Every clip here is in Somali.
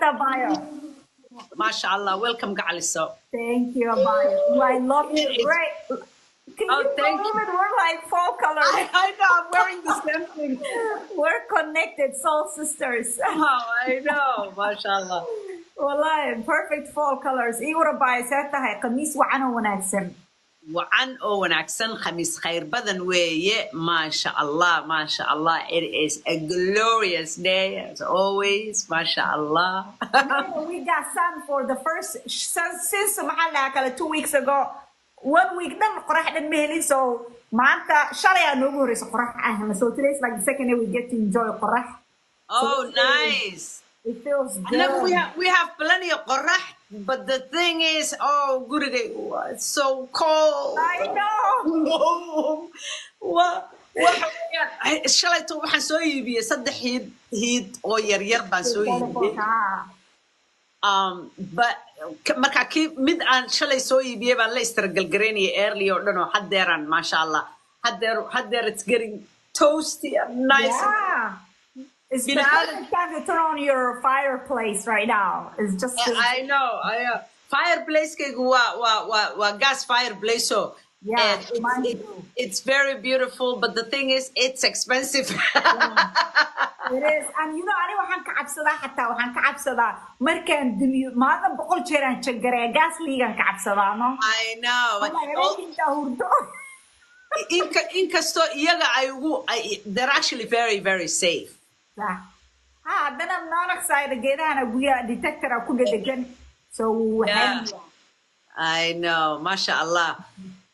Abayo. MashaAllah. Welcome, Galiso. Thank you, Abayo. I love you. Great. Can you thank you. We're like fall colors. I know. I'm wearing the same thing. We're connected, soul sisters. Oh, I know. MashaAllah. Wallahi, perfect fall colors. Iwara Abayo saatahay qamis wacan oo wanaagsan. Wacan oo wanaagsan khamiis khayr badan weeye. MashaAllah. MashaAllah. It is a glorious day as always. MashaAllah. We got sun for the first since maxaa kala 2 weeks ago. 1 week dhan qorax dhan ma helin, so maanta shalay aan noogu horeysa qorax ahna, so today's like the second day we get to enjoy qorax. Oh, so nice. It feels good. Look, we have plenty of qorax, but the thing is, guriga, it's so cold. I know. What? Shalayto waxaan soo iibiyay 3 hiid oo yar baan soo iibiyay. But marka mid aan shalay soo iibiyay baan la istargalgareynay early oo dhan oo hadeeran MashaAllah. Hadeer it's getting toasty and nice. Yeah. It's the time to turn on your fireplace right now. It's just I know. Fireplace kaygu waa gas fireplace, so yeah, it's very beautiful, but the thing is it's expensive. It is, and you know, aniga waxaan ka cabsadaa markaan dimiyo maadan 100 jeer aan jagaray gas liigan ka cabsadaa, no? I know. Inkasto iyaga they're actually very, very safe. Yeah. Then I'm not excited geedahan aguya detector ku dedegan, so yeah. I know. MashaAllah.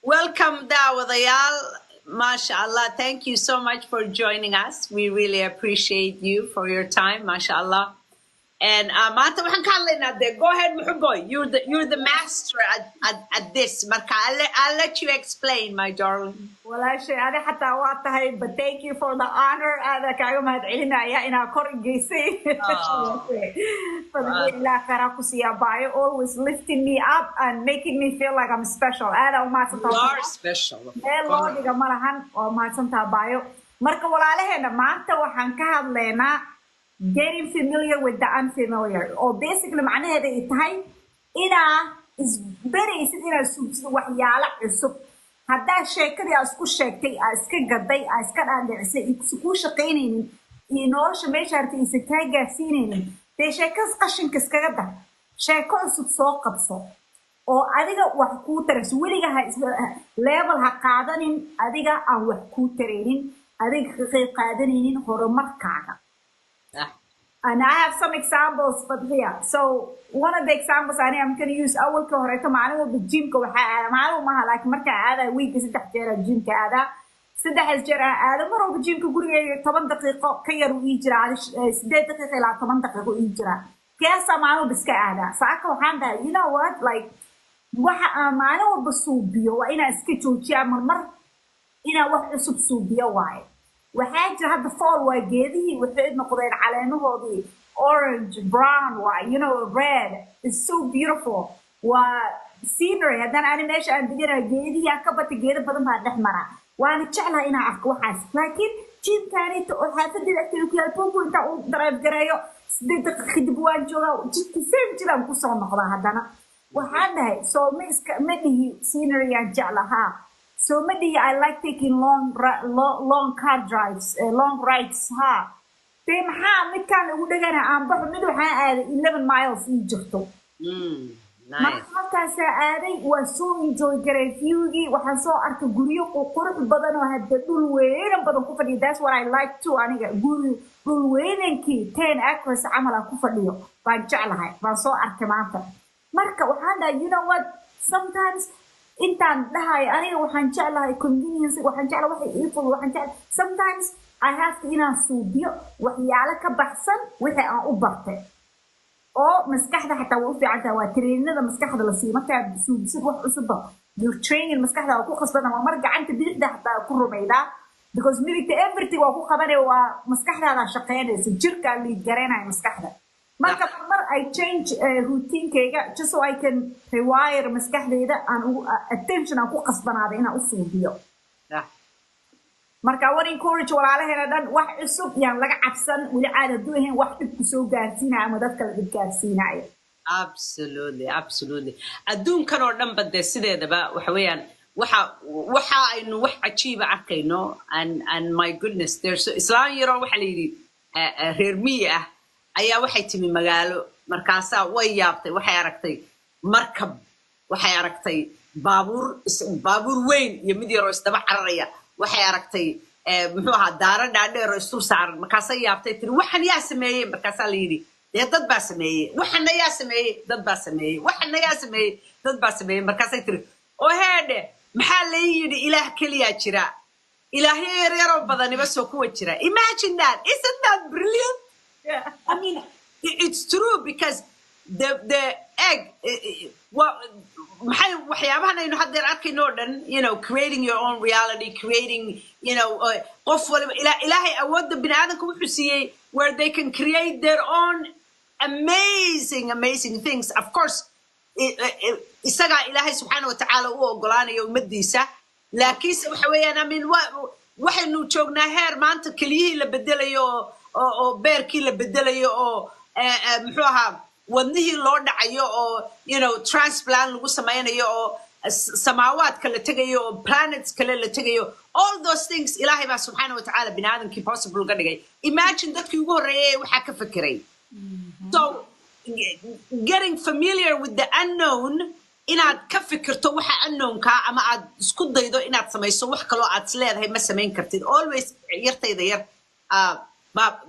Welcome, Daawadayaal. MashaAllah. Thank you so much for joining us. We really appreciate you for your time. MashaAllah. And maanta waxaan ka hadlaynaa de, go ahead, Muxuboy. You're the master at this. Marka, I'll let you explain, my darling. Walaashay, adi xataa waa tahay, but thank you for the honor. Aada kaaga mahadcelinaya inaa kor geysay. Fadlilah khayr ku siiya Abayo, always lifting me up and making me feel like I'm special. Aada u mahadsantahay. You are special. Loo dhiga malahan oo mahadsantahay Abayo. Marka walaalaheena maanta waxaan ka hadlaynaa getting familiar with the unfamiliar, or basically macnaheeda ay tahay inaa isbaraysid inaad subsid waxyaalo cusub. Haddaa sheekadii aad isku sheegtay, aad iska gaday, aad iska dhaadhicisay, iskuu shaqaynaynin, iyo nolosha meesha hartay isa kaa gaarsiinaynin, dee sheekadas qashinka iskaga dar. Sheeko cusub soo qabso oo adiga wax kuu tarayso. Weliga level ha qaadanin adiga aan wax kuu taraynin, adiga ka qayb qaadanaynin horumarkaaga. And I have some examples for here. So one of the examples I'm going to use أول كهرباء معلومة بالجيم كوحة معلومة like مركا هذا week 6 جرا الجيم كهذا 6 جرا هذا مرة بالجيم كقول 8 دقيقة كيرو يجرا 6 دقيقة لا 8 دقيقة يجرا كيسا معلومة بس كهذا فأكو هذا you know what like معلومة بالصوبية وإنا سكتشو تعمل مر إنا واحد صوبية واحد وحاجة هذا fall وجدي وحيد نقدر على إنه هذي orange brown you know red it's so beautiful scenery هذا أنا ماشي عندي جدي يا كبت جدي بدم هذا حمرة وأنا تشعلها إنا أحكي حاس لكن جيم كانت حاسة دلوقتي كي البومبو أنت ضرب جرايو سديت خدبوان جوا جيت سيم جدا مقصر نقطة هذانا وهذا so مدي scenery يجعلها. So maybe I like taking long car drives, long rides. Then mid kan ugu dhagana aan baxo mid waxaan aaday 11 miles in jirto. Nice. Markaas aaday waa soo enjoy garay viewgi waxaan soo arkay guriyo qurux badan oo hadda dhul weyn badan ku fadhiyo. That's what I like too aniga guri dhul weynankii 10 acres camal ku fadhiyo baan jeclahay baan soo arkay maanta. Marka waxaan dhahay you know what sometimes intaan dhahay aniga waxaan jeclahay convenience waxaan jeclahay wax iiful waxaan jeclahay sometimes I have to inaan suubiyo waxyaalo ka baxsan wixii aan u bartay oo maskaxda xataa waa u fiican tahay waa traininada maskaxda la siiyo markaad suubisid wax cusub your training maskaxda waa ku khasbana waa mar gacanta bidixda xataa ku rumaydaa because midigta everything waa ku qabanay waa maskaxdaada shaqeynaysa jirka liid gareenaya maskaxda. Marka mar I change routine kayga just so I can rewire maskaxdayda aan attention aan ku qasbanaado inaan u suubiyo. marka waan encourage walaalaheena dhan wax cusub yaan laga cabsan wali aad aduuhin wax dib ku soo gaarsiinaa ama dadka la gaarsiinaayo absolutely adduunkan oo dhan bade sideedaba waxa weeyaan waxa aynu wax cajiiba arkayno and my goodness there's islaan yaro waxa la yiri reer miyi ah ayaa waxay timi magaalo markaasa way yaabtay waxay aragtay markab waxay aragtay baabuur weyn iyo mid yaro isdaba cararaya waxay aragtay muxuu ahaa daara dhaadheer oo isku saaran markaasa yaabtay tiri waxan yaa sameeyay markaasa la yiri dad baa sameeyay waxan yaa sameeyay dad baa sameeyay waxan yaa sameeyay dad baa sameeyay markaasa tiri oo heede maxaa la yiri ilaah kaliya jira ilaahay yar badaniba soo ku jira imagine that isn't that brilliant yeah I mean it's true because the egg maxay waxyaabahan aynu hadda arkayno dhan creating your own reality creating qof waliba ilaahay awoodda bini'aadanka wuxuu siiyey where they can create their own amazing things of course isaga ilaahay subxaanahu wa tacaala u ogolaanayo ummadiisa laakiinse waxa weeyaan I mean waxaynu joognaa heer maanta keliyihii la bedelayo oo beerkii la bedelayo oo muxuu ahaa wadnihii loo dhacayo oo transplant lagu samaynayo oo samaawaadka la tegayo oo planets kale la tegayo all those things ilaahay baa subxaanahu wa tacaala bini'aadamkii possible ga dhigay imagine dadkii ugu horreeyay waxaa ka fekeray so getting familiar with the unknown inaad ka fikirto waxa unknownka ama aad isku daydo inaad samayso wax kaloo aad isleedahay ma samayn kartid always yartayda yar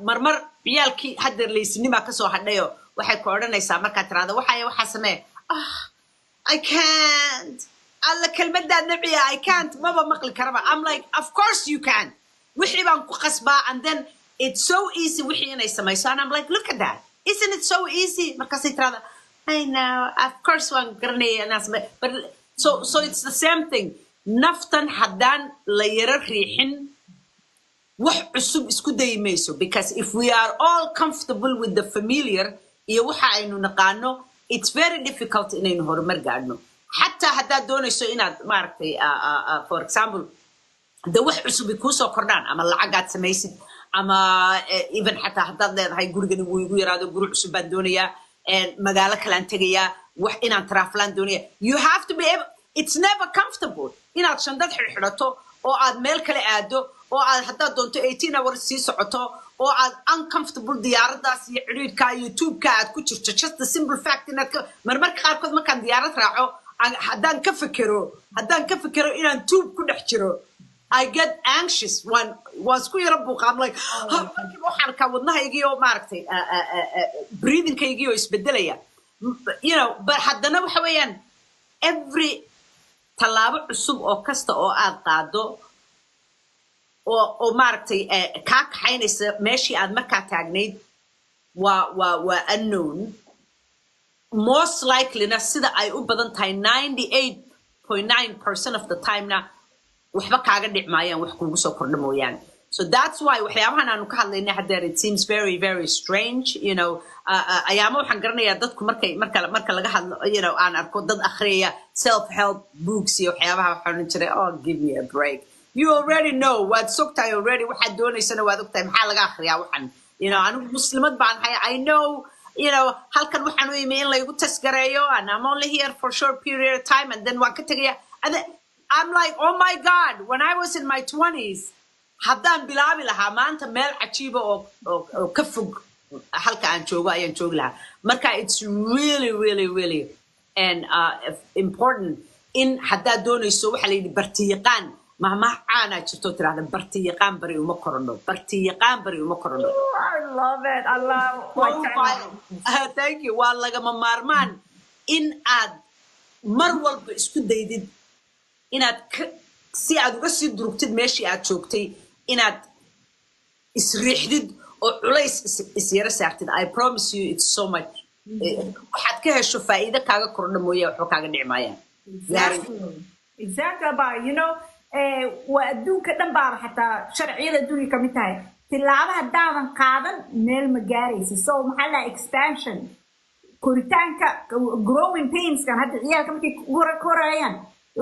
marmar ciyaalkii hadda leysnima ka soo hadhayo waxay ku odhanaysaa markaad tiraahdo waxa samee I can't alla kelmadda nabiya I can't maba maqli karaba I'm like of course you can wixii baan ku qasbaa and then it's so easy wixii inay samayso and I'm like look at that isn't it so easy markaasay tiraahdo I know of course waan garanaya but so it's the same thing naftan haddaan la yara riixin wax cusub isku dayi mayso because if we are all comfortable with the familiar iyo waxa aynu naqaano it's very difficult inaynu horumar gaadhno xataa haddaad doonayso inaad maaragtay for example de wax cusub ay kuusoo kordhaan ama lacagaad samaysid ama even xataa haddaad leedahay gurigani wuu igu yaraado guri cusub baan doonayaa magaalo kalaan tegayaa wax inaan traaflaan doonaya you have to be able it's never comfortable inaad shandad xidhxidhato oo aad meel kale aado oo aad haddaad doonto 18 hours sii socoto oo aad uncomfortable diyaaradaas iyo ciriirka iyo tuubka aad ku jirto just the simple fact inaad marmarka qaarkood markaan diyaarad raaco haddaan ka fikero inaan tuub ku dhex jiro I get anxious when isku yara buuqa I'm like waxaan ka wadnahaygii oo maaragtay breathingkaygii oo isbedelaya but haddana waxa weeyaan every tallaabo cusub oo kasta oo aad qaado oo maaragtay kaa kaxaynaysa meeshii aad markaa taagnayd waa unknown most likelyna sida ay u badan tahay 98.9% of the time na waxba kaaga dhic maayaan wax kuugu soo kordha mooyaan so that's why waxyaabahan aanu ka hadlaynay haddeer it seems very very strange ayaama waxaan garanayaa dadku marka laga hadlo aan arko dad akhriyaya self help books iyo waxyaabaha waxaan jiray oh give me a break you already know waad sogtahay already waxaad doonaysana waad ogtahay maxaa laga akhriyaa waxan anigu muslimad baan hay I know halkan waxaan u imi in laygu tasgareeyo and I'm only here for a short period of time and then waan ka tegaya I'm like oh my god when I was in my 20s haddaan bilaabi lahaa maanta meel cajiiba oo ka fog halka aan joogo ayaan joogi lahaa marka it's really and important in haddaad doonayso waxa la yidhi bartiyaqaan mahmaah caana jirto tiraahda bartiyaqaan bari uma korodho I love it I love thank you waa lagama maarmaan in aad mar walba isku daydid inaad si aad uga sii durugtid meeshii aad joogtay inaad isriixdid oo culays isyara saartid I promise you it's so much waxaad ka hesho faa'iido kaaga kordha mooye waxba kaaga dhici maayaan exactly about waa adduunka dhan baaba xataa sharciyada adduunka ka mid tahay tilaabo haddaadan qaadan meel ma gaaraysa so maxaa la expansion koritaanka growing painskan hadda ciyaalka markay korayaan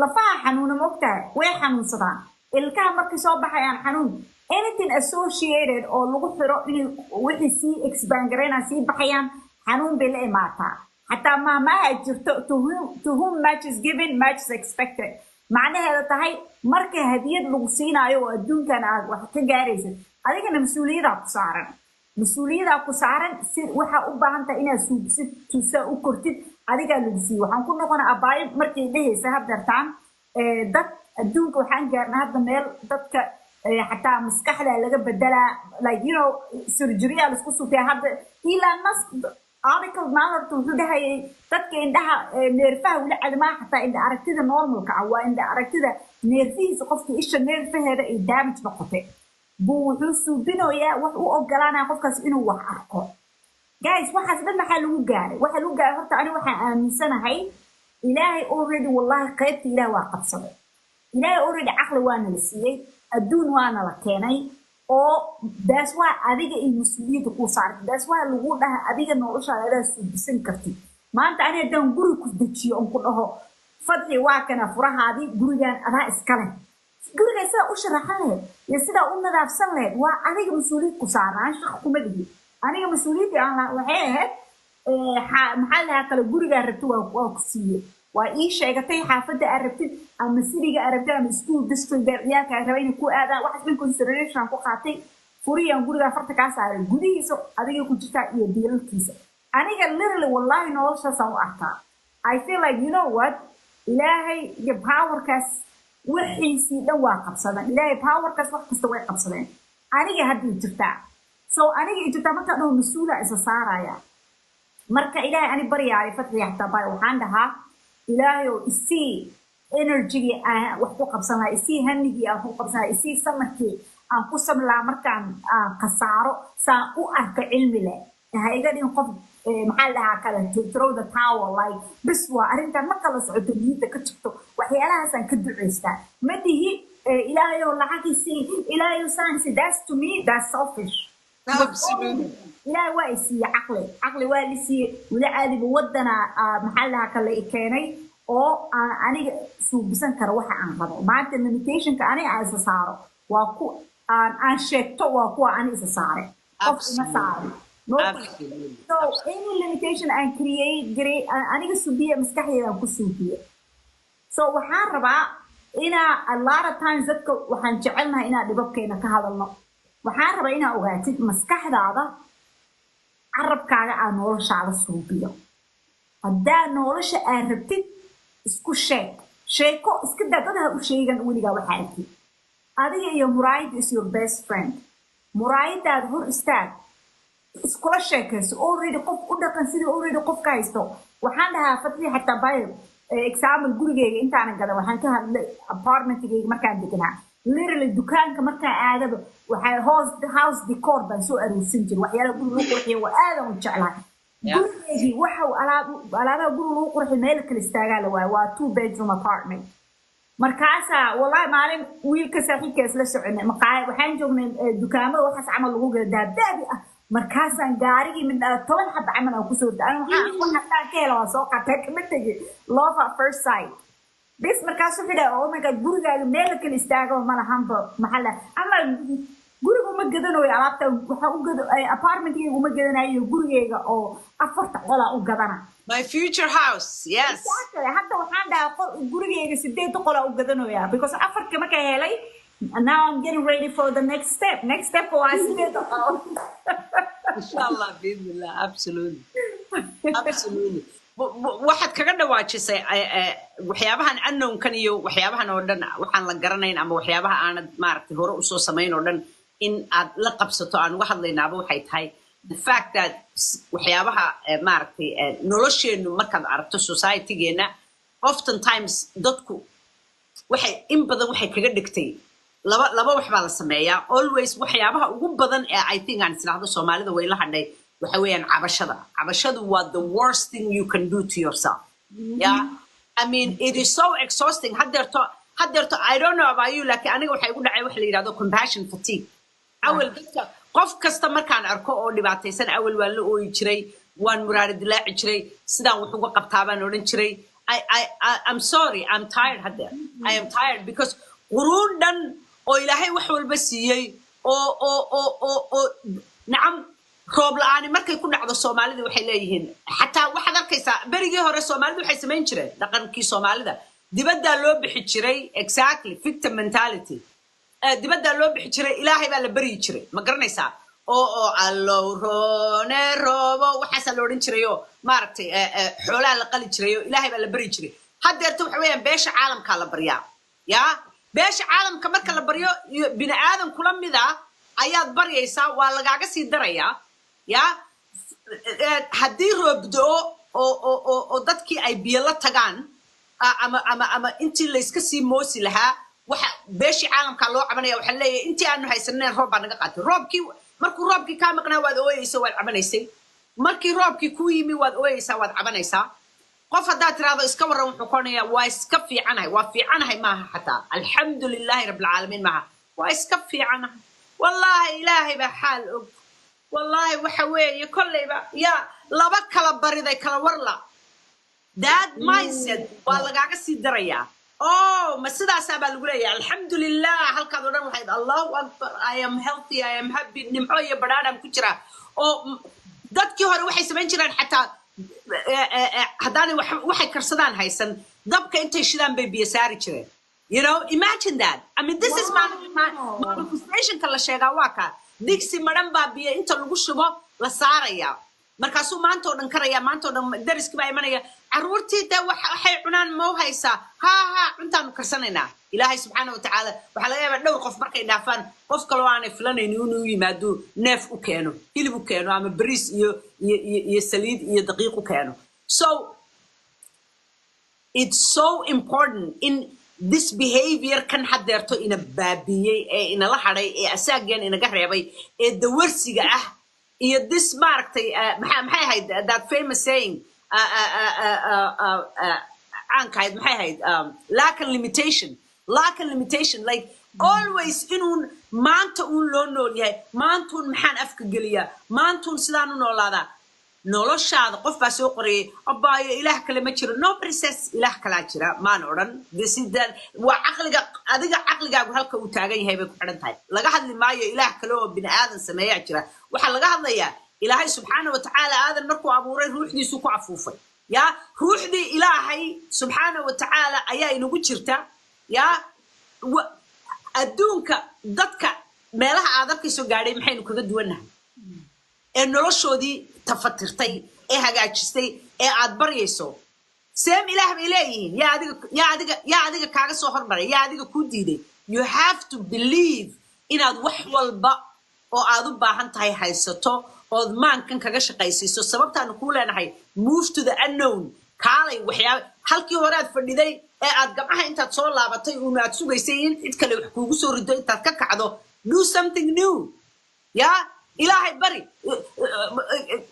lafaha xanuuna ma ogtahay way xanuunsadaan ilkaha markay soo baxayaan xanuun anything associated oo lagu xiro in wixii sii expand gareynaa sii baxayaan xanuun bay la imaataa xataa maamaha jirto to whom much is given much is expected macnaheeda tahay marka hadiyad lagu siinaayo oo adduunkan aad wax ka gaaraysid adigana mas-uuliyada ku saaran si waxa u baahan tahay inaad suubisid tusa u kortid adiga lagu siiyo waxaan ku noqonaa abaayo markay dhehaysa haddartaan dad adduunka waxaan gaarnaa hadda meel dadka xataa maskaxda laga bedelaa like you know surgery la isku sutay hadda Elon Musk article maalortu wuxuu dhahayay dadka indhaha neerfaha wala cadmaa xataa indha aragtida normalka ah waa indha aragtida neerfihiisa qofka isha neerfaheeda ay damage noqotay buu wuxuu suubinayaa wax u ogolaanaya qofkaas inuu wax arko guys waxaas dhan maxaa lagu gaaray waxa lagu gaaray horta aniga waxaan aaminsanahay ilaahay already wallahi qaybta ilaahay waa qabsaday ilaahay already aqli waana la siiyay adduun waana la keenay oo that's why adiga iyo mas'uuliyadda ku saartay that's why lagu dhaha adiga noloshaada suubisan kartid maanta aniga dan guri ku dejiyo on ku dhaho fadhi waa kana furahaadi gurigan adaa iska leh guriga sida u sharaxan leh iyo sida u nadaafsan leh waa adiga mas'uuliyad ku saaran shaqo kuma dhihi aniga mas'uuliyadda aan waxay ahayd maxaa lahaa kale guriga rabto waa ku siiyay waa ii sheegatay xaafadda aad rabtid ama siriga aad rabtid ama school district ciyaalka aad rabay inay ku aadaan waxaas dhan consideration ku qaatay furiyaan guriga farta kaa saaray gudihiisa adiga ku jirtaa iyo diilalkiisa aniga literally wallahi noloshaasaan u arkaa I feel like you know what ilaahay iyo powerkaas wixiisii dhan waa qabsadeen ilaahay powerkaas wax kasta way qabsadeen aniga haddii jirtaa so aniga jirtaa markaa dhaho mas-uula isa saaraya marka ilaahay ani baryaayo fadxiya xataa baa waxaan dhahaa ilaahay oo isii energy wax ku qabsan lahaa isii hanigii aan ku qabsan lahaa isii samarkii aan ku samlaa markaan khasaaro saan u arka cilmi leh ha iga dhigin qof maxaa lahaa kale throw the towel like bis waa arrintan ma kala socoto niyadda ka jirto waxyaalahaasaan ka ducaystaa ma dhihi ilaahay oo lacagiisii ilaahay oo saansi that's to me that's selfish ilaahay waa isiiye caqli waa lisiiye weli caadiba wadana maxaa lahaa kale i keenay oo aniga suubisan karo waxa aan qabo maanta limitationka aniga aan isa saaro waa ku aan sheegto waa kuwa aniga isa saare qof ima saaro so any limitation aan create aniga suubiye maskaxdeeda aan ku suubiye so waxaan rabaa inaa a lot of times dadka waxaan jecelnahay inaa dhibabkeena ka hadalno waxaan rabaa inaa ogaatid maskaxdaada carabkaaga aan noloshaada suubiyo haddaa nolosha aad rabtid isku sheeko iska daa dadaha u sheegan weligaa waxaa artid adiga iyo muraayad is your best friend muraayadaad hor istaag iskula sheekayso already qof u dhaqan sidii already qof ka haysto waxaan dhahaa fadli xataa bayo example gurigeyga intaanan gadan waxaan ka hadlay apartmentigeyga markaan deganaa literally dukaanka markaan aadaba waxay house decor baan soo aroorsan jiray waxyaalaha guri lagu qurxiyo waa aadan u jeclahay gurigeygii waxa alaabaha guri lagu qurxiyo meel kale istaagaa la waayo waa 2 bedroom apartment markaasaa wallahi maalin wiilka saaxiibka isla soconay maqaayad waxaan joognay dukaamada waxaas camal lagu gada daabdaabi ah markaasaan gaarigii mid 10 xab camal aan kusoo daa waxaan ka helo waa soo qaatay kama tegi love at first sight بس مركز فيدا أو ما قد جورجا مالك الاستاجة وما لهمبا محله أما جورجا ما جدنا ويعرفته وحقوق جد apartment يجوا ما جدنا يجورجا أو أفرت ولا أو جدنا my future house yes حتى وحنا ده جورجا يجي سديت ولا أو جدنا ويا because أفرت كم كهلاي now I'm getting ready for the next step هو سديت إن شاء الله بإذن الله absolutely waxaad kaga dhawaajisay waxyaabahan unknownkan iyo waxyaabahan oo dhan waxaan la garanayn ama waxyaabaha aanad maaragtay hore usoo samayn oo dhan in aad la qabsato aan uga hadlaynaaba waxay tahay the fact that waxyaabaha maaragtay nolosheennu markaad aragto societygeena oftentimes dadku waxay in badan waxay kaga dhigtay laba wax baa la sameeyaa always waxyaabaha ugu badan ee I think aan isdhaahdo Soomaalida way la hadhay waxa weeyaan cabashadu waa the worst thing you can do to yourself yeah I mean it is so exhausting haddeerto I don't know about you like aniga waxa igu dhacay wax la yiraahdo compassion fatigue awal dadka qof kasta markaan arko oo dhibaataysan awal waa la ooyi jiray waan muraad dilaaci jiray sidaan wax uga qabtaabaan oran jiray I'm sorry I'm tired haddeer I am tired because quruun dhan oo ilaahay wax walba siiyey oo nacam roob la'aani markay ku dhacdo Soomaalida waxay leeyihiin xataa waxaad arkaysaa berigii hore Soomaalida waxay samayn jireen dhaqankii Soomaalida dibadda loo bixi jiray exactly victim mentality dibadda loo bixi jiray ilaahay baa la bari jiray ma garanaysaa oo allow roone roobo waxaas la oran jiray oo maaragtay xoolaha la qali jiray oo ilaahay baa la bari jiray haddeerta waxa weeyaan beesha caalamka la baryaa ya beesha caalamka marka la baryo bini aadan kula mid ah ayaad baryaysaa waa lagaaga sii darayaa ya haddii roobdo oo dadkii ay biyo la tagaan ama intii la iska sii moosi lahaa waxa beeshii caalamka loo cabanaya waxa leeyahay intii aanu haysaneen roob baa naga qaatay roobkii markuu roobkii ka maqnaa waad ooyaysaa waad cabanaysay markii roobkii ku yimi waad ooyaysaa waad cabanaysaa qof haddaad tiraahdo iska waran wuxuu konayaa waa iska fiicanahay waa fiicanahay maaha xataa alxamdulilaahi rabbil caalamiin maaha waa iska fiicanahay wallaahi ilaahay baa xaal og wallaahi waxa weeye kollayba yaa laba kala bariday kala warla that mindset waa lagaaga sii darayaa oh ma sidaasaa baa lagu leeyahay alxamdulilah halkaad oo dhan waxayd allahu akbar I am healthy I am happy nimco iyo badhaadhaan ku jira oo dadkii hore waxay samayn jireen xataa haddaanay waxay karsadaan haysan dabka intay shidaan bay biyo saari jireen you know imagine that I mean this is manifestationka la sheegaa waa kaa digsi madhan baa biyo inta lagu shubo la saarayaa markaasuu maanta oo dhan karaya maanta oo dhan dariskii baa imanaya caruurtii de waxay cunaan ma u haysaa ha cuntaanu karsanaynaa ilaahay subxaana watacaala waxaa laga yaabaa dhowr qof markay dhaafaan qof kaloo aanay filanaynin inuu yimaado neef u keeno hilib u keeno ama bariis iyo saliid iyo daqiiq u keeno so it's so important in this behavior kan haddeerto ina baabiyey ee inala hadhay ee asaageen inaga reebay ee dawarsiga ah iyo this maaragtay maxay ahayd that famous saying caankahayd maxay ahayd lack and limitation like always inuu maanta uun loo nool yahay maantuun maxaan afka geliyaa maantuun sidaan u noolaadaa noloshaada qof baa soo qorayay abaayo ilaah kale ma jiro no princess ilaah kalaa jira maan odhan waa caqliga adiga caqligaagu halka uu taagan yahay bay ku xidhan tahay laga hadli maayo ilaah kale oo bini aadan sameeyaa jira waxaa laga hadlayaa ilaahay subxaana watacaala aadan markuu abuuray ruuxdiisu ku afuufay ya ruuxdii ilaahay subxaana watacaala ayaa inagu jirta ya adduunka dadka meelaha aad arkayso gaadhay maxaynu kaga duwannahay ee noloshoodii tafatirtay ee hagaajistay ee aad baryayso seem ilaah bay leeyihiin yaa adiga kaaga soo hormaray yaa adiga kuu diiday you have to believe inaad wax walba oo aad u baahan tahay haysato ood maankan kaga shaqaysiiso sababtaanu kuu leenahay move to the unknown kaalay waxyaaba halkii hore aad fadhiday ee aad gabcaha intaad soo laabatay uun aad sugaysay in cid kale wax kuugu soo rido intaad ka kacdo do something new ya ilaahay bari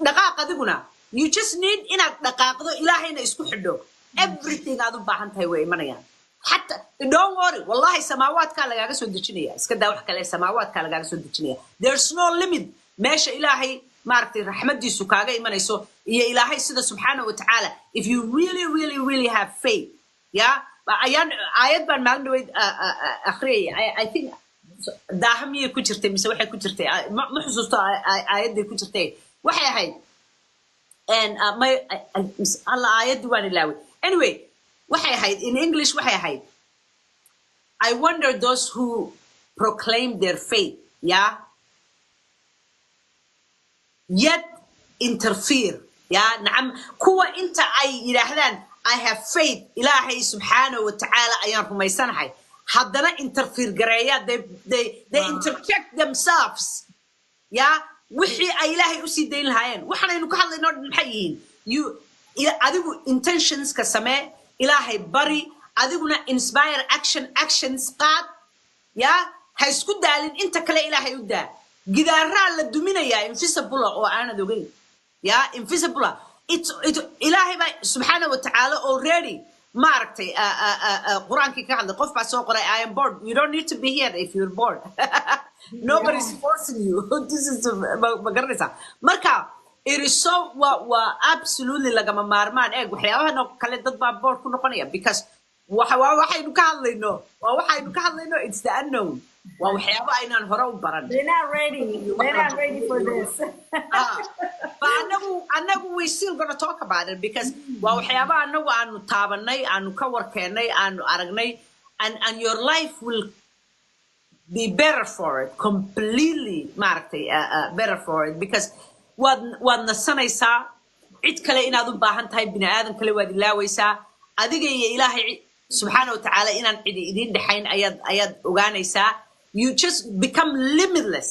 dhaqaaq adiguna you just need inaad dhaqaaqdo ilaahayna isku xidho everything aad u baahan tahay way imanayaan حتى don't worry والله سماوات كان لقاك سود الجنية اسكدا وحكي سماوات كان لقاك سود الجنية there's no limit ماشي إلهي مارتي رحمة دي سكاجة إيمان يسوع يا إلهي سيدا سبحانه وتعالى if you really have faith yeah آيات بان ماندويد أخري I think داهمية كترتي مسويها كترتي ما حسوسته آيات دي كترتي وحي هاي and ما الله آيات دوان اللاوي anyway waxay ahayd in English waxay ahayd I wonder those who proclaim their faith yeah yet interfere yeah نعم kuwa inta ay yiraahdaan I have faith ilaahay subhanahu wa ta'ala ayaan rumaysanahay haddana interfere gareeya they interject themselves yeah wixii ay ilaahay u sii deyn lahaayeen waxaanaynu ka hadlaynaa maxay yihiin you adigu intentions ka samee ilaahay bari adiguna inspire actions qaad ya ha isku daalin inta kale ilaahay u daa gidaaraa la duminaya invisible oo aanad ogeyn ya invisible ilaahay ba subhanahu wa ta'ala already maartay quraanki ka hadlay qof baa soo qoray I am bored you don't need to be here if you're bored nobody's forcing you this is magaranaysa marka it is so absolutely lagama maarmaan waxyaabahan kale dad baa board ku noqonaya because waxaynu ka hadlayno it's the unknown waa waxyaabo aynaan hore u baran they're not ready for this but anagu we still gonna talk about it because waa waxyaabo anagu aanu taabanay aanu ka warkeenay aanu aragnay and your life will be better for it completely maaragtay better for it because waad nasanaysaa cid kale inaad u baahan tahay bini aadan kale waad ilaawaysaa adiga iyo ilaahay subxaanahu wa tacaala inaan cidi idin dhaxayn ayaad ogaanaysaa you just become limitless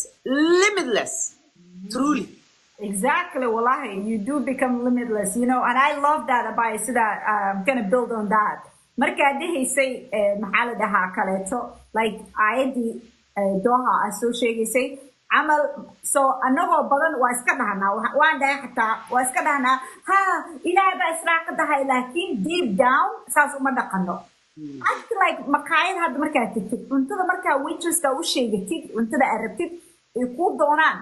truly exactly wallahi you do become limitless you know and I love that about so that I'm gonna build on that marka dhahaysay maxaa la dhahaa kaleeto like ayadii dooha aan soo sheegaysay camal so anagoo badan waa iska dhahnaa waan dhahay xataa waa iska dhahnaa ha ilaahay baa israaqa dahay laakiin deep down saas uma dhaqano act like maqaayad hadda markaa tagtid cuntada markaa waitress-ka u sheegatid cuntada aad rabtid ay kuu doonaan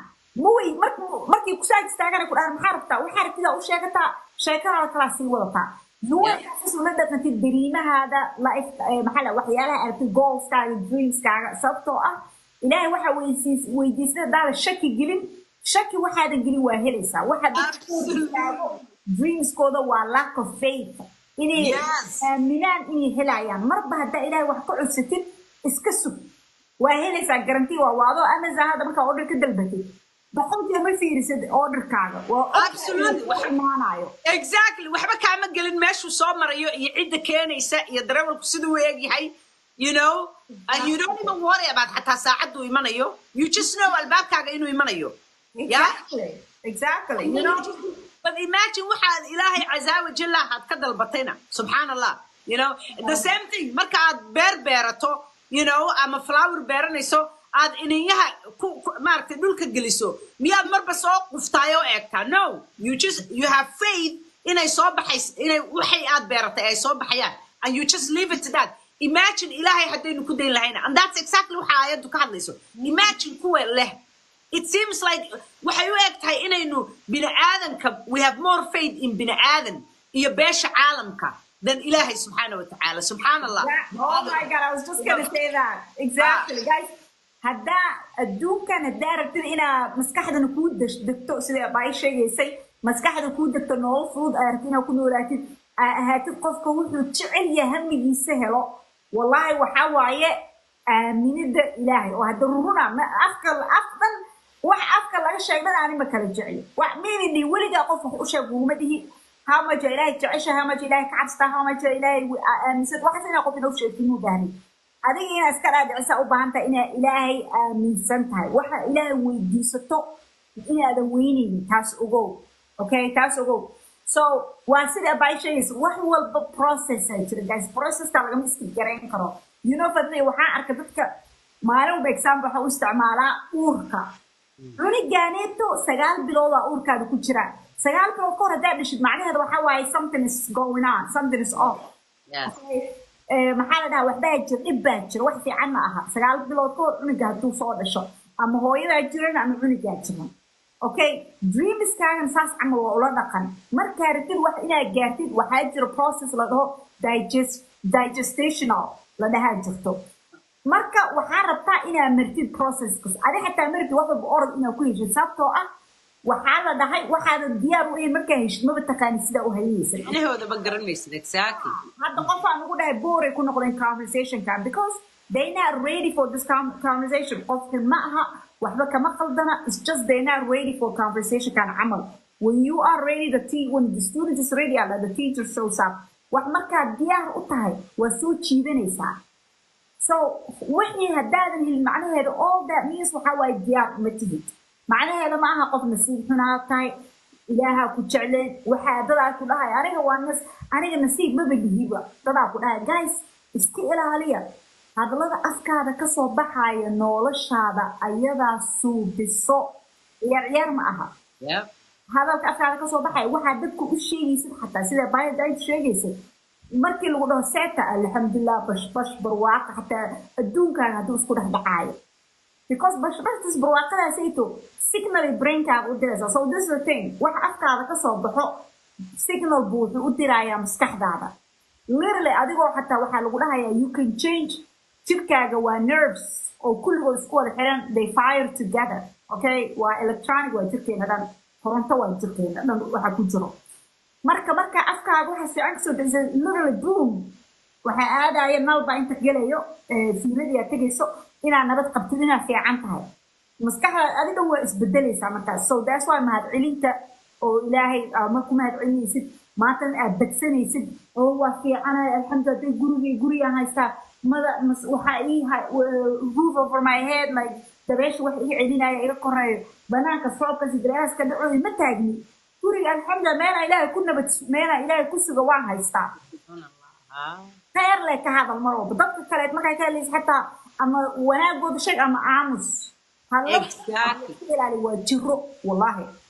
maway markii kusaa istaagana ku dhahan maxaa rabtaa waxaa rabtidaa u sheegataa sheekadaada kalaa sii wadataa yuwaxaas ula dhaqantid dariimahaada maxaa waxyaalaha aad rabtid goalskaaga dreamskaaga sababtoo ah ilaahay waxa weydiisay daada shaki waxaadan gelin waa helaysaa waxa dadkooda dreamskooda waa lack of faith inay aaminaan inay helayaan marba haddaa ilaahay wax ka codsatid iska sug waa helaysaa garantii waa waadoo amazon hadda markaa order ka dalbatid boqolkiiba ma fiirisid orderkaaga imaanayo exactly waxba kaama gelin meeshuu soo marayo iyo cidda keenaysa iyo darawalku siduu u egyahay you know and you don't even worry about hataa saacadu imanayo you just know albaabkaaga inuu imanayo exactly you know but imagine waxaad ilaahay azza wa jalla had ka dalbatayna subhanallah you know the same thing marka aad beerato you know ama flower beeranayso aad inayaha maartay dhulka geliso miyaad marba soo quftaayo eegtaa no you have faith inay soo baxays inay waxay aad beeratay ay soo baxayaan and you just leave it to that imagine ilaahay hadaynu ku dayn lahayna and that's exactly waxa ayadu ka hadlayso imagine kuwa leh it seems like waxay u egtahay inaynu bini aadanka we have more faith in bini aadan iyo beesha caalamka than ilaahay subhanahu wa ta'ala subhanallah oh my god I was just going to say that exactly guys hadda adduunkan hadda rabtid ina maskaxdana ku degto sida bay sheegaysay maskaxda ku degto nolol fudud ay rabtid ina ku noolaatid ahaatid qofka wuxuu jecel yahay hamigiisa helo wallahi waxa waaye aaminida ilaahay oo hadda runa afdan wax afka laga sheegay aan ma kala jecel wax meeyni waliga qof wax u sheeg uma dihi how much ilaahay jecesha how much ilaahay ka cabsta how much ilaahay aaminsan waxa sina qof inuu sheegay inuu baahan adiga ina iska raadicisa u baahan tahay ina ilaahay aaminsan tahay waxa ilaahay weydiisato inaad weynaynin taas ogow okay taas ogow so waa sida bay sheegayso wax walba process ay jira guys process ka laga miski gareyn karo you know fadli waxa arka dadka maalin ba example waxa u isticmaalaa uurka cunigaaneeto 9 bilood uurkaada ku jira 9 bilood ka hor hadaa dhishid macnaheedu waxa waaye something is going on something is off maxaa la dhahaa waxbaa jir dhib baa jira wax fiican ma aha 9 bilood ka hor cuniga hadduu soo dhasho ama hooyadaa jiran ama cunigaa jiran okay dreams kaagan saas camal waa ula dhaqan markaa rabtid wax inaad gaartid waxaa jira process la dhaho digestational la dhahaa jirto marka waxaa rabtaa inaad martid processkaas adi xataa martid wax walba orod inaad ku heshid sababtoo ah waxaa la dhahay waxaadan diyaar u ahayn markaa heshid maba taqaanid sida u hayaysan inahooda ma garanaysid exactly hadda qofaan ugu dhahay booray ku noqdeen conversationkan because they not ready for this conversation qofka ma aha waxba kama qaldana it's just they not ready for conversation kan amal when you are ready when the student is ready the teacher shows up wax markaa diyaar u tahay waa soo jiidanaysaa so wixii hadaadan hel macnaheedu all that means waxa waay diyaar ma tihid macnaheedu ma aha qof nasiib xunaa tahay ilaaha ku jecleen waxa dadaa ku dhahay aniga nasiib ma badihiba dadaa ku dhahay guys iska ilaaliya hadalada afkaada ka soo baxaya noloshaada ayadaa suubiso ciyaar ma aha hadalka afkaada ka soo baxaya waxa dadku u sheegaysid xataa sida baayad sheegaysid markii lagu dhaho seeta alxamdulillah bash barwaaqa xataa adduunkan hadduu isku dhex dhacayo because bashbashtas barwaaqadaas ayto signal brainkaaga u diraysa so this is the thing waxa afkaada ka soo baxo signal buu wuxuu u dirayaa maskaxdaada literally adigoo xataa waxaa lagu dhahayaa you can change jirkaaga waa nerves oo kulligood isku wada xiran they fire together okay waa electronic waa jirkeena dhan koronto waa jirkeena dhan waxa ku jiro marka afkaaga waxa fiican kasoo degsa literally boom waxaa aadaya nalba inta gelayo fiiradii aad tegayso inaa nabad qabtid inaa fiican tahay maskaxda adiga waa isbedelaysaa markaas so that's why mahadcelinta oo ilaahay marku mahadcelinaysid maatan aad badsanaysid oo waa fiicanay alxamdulillah guriga haystaa waxaa ii roof over my head like dabeesha wax iga celinaya iga koreeyo banaanka soobka sidraaska dhacooy ma taagni guriga alxamdulillah meela ilaahay ku nabad meela ilaahay ku suga waan haystaa خير لك هذا المرض بالضبط كانت ما كان لي حتى اما وانا قلت شيء اما امس هلا واجره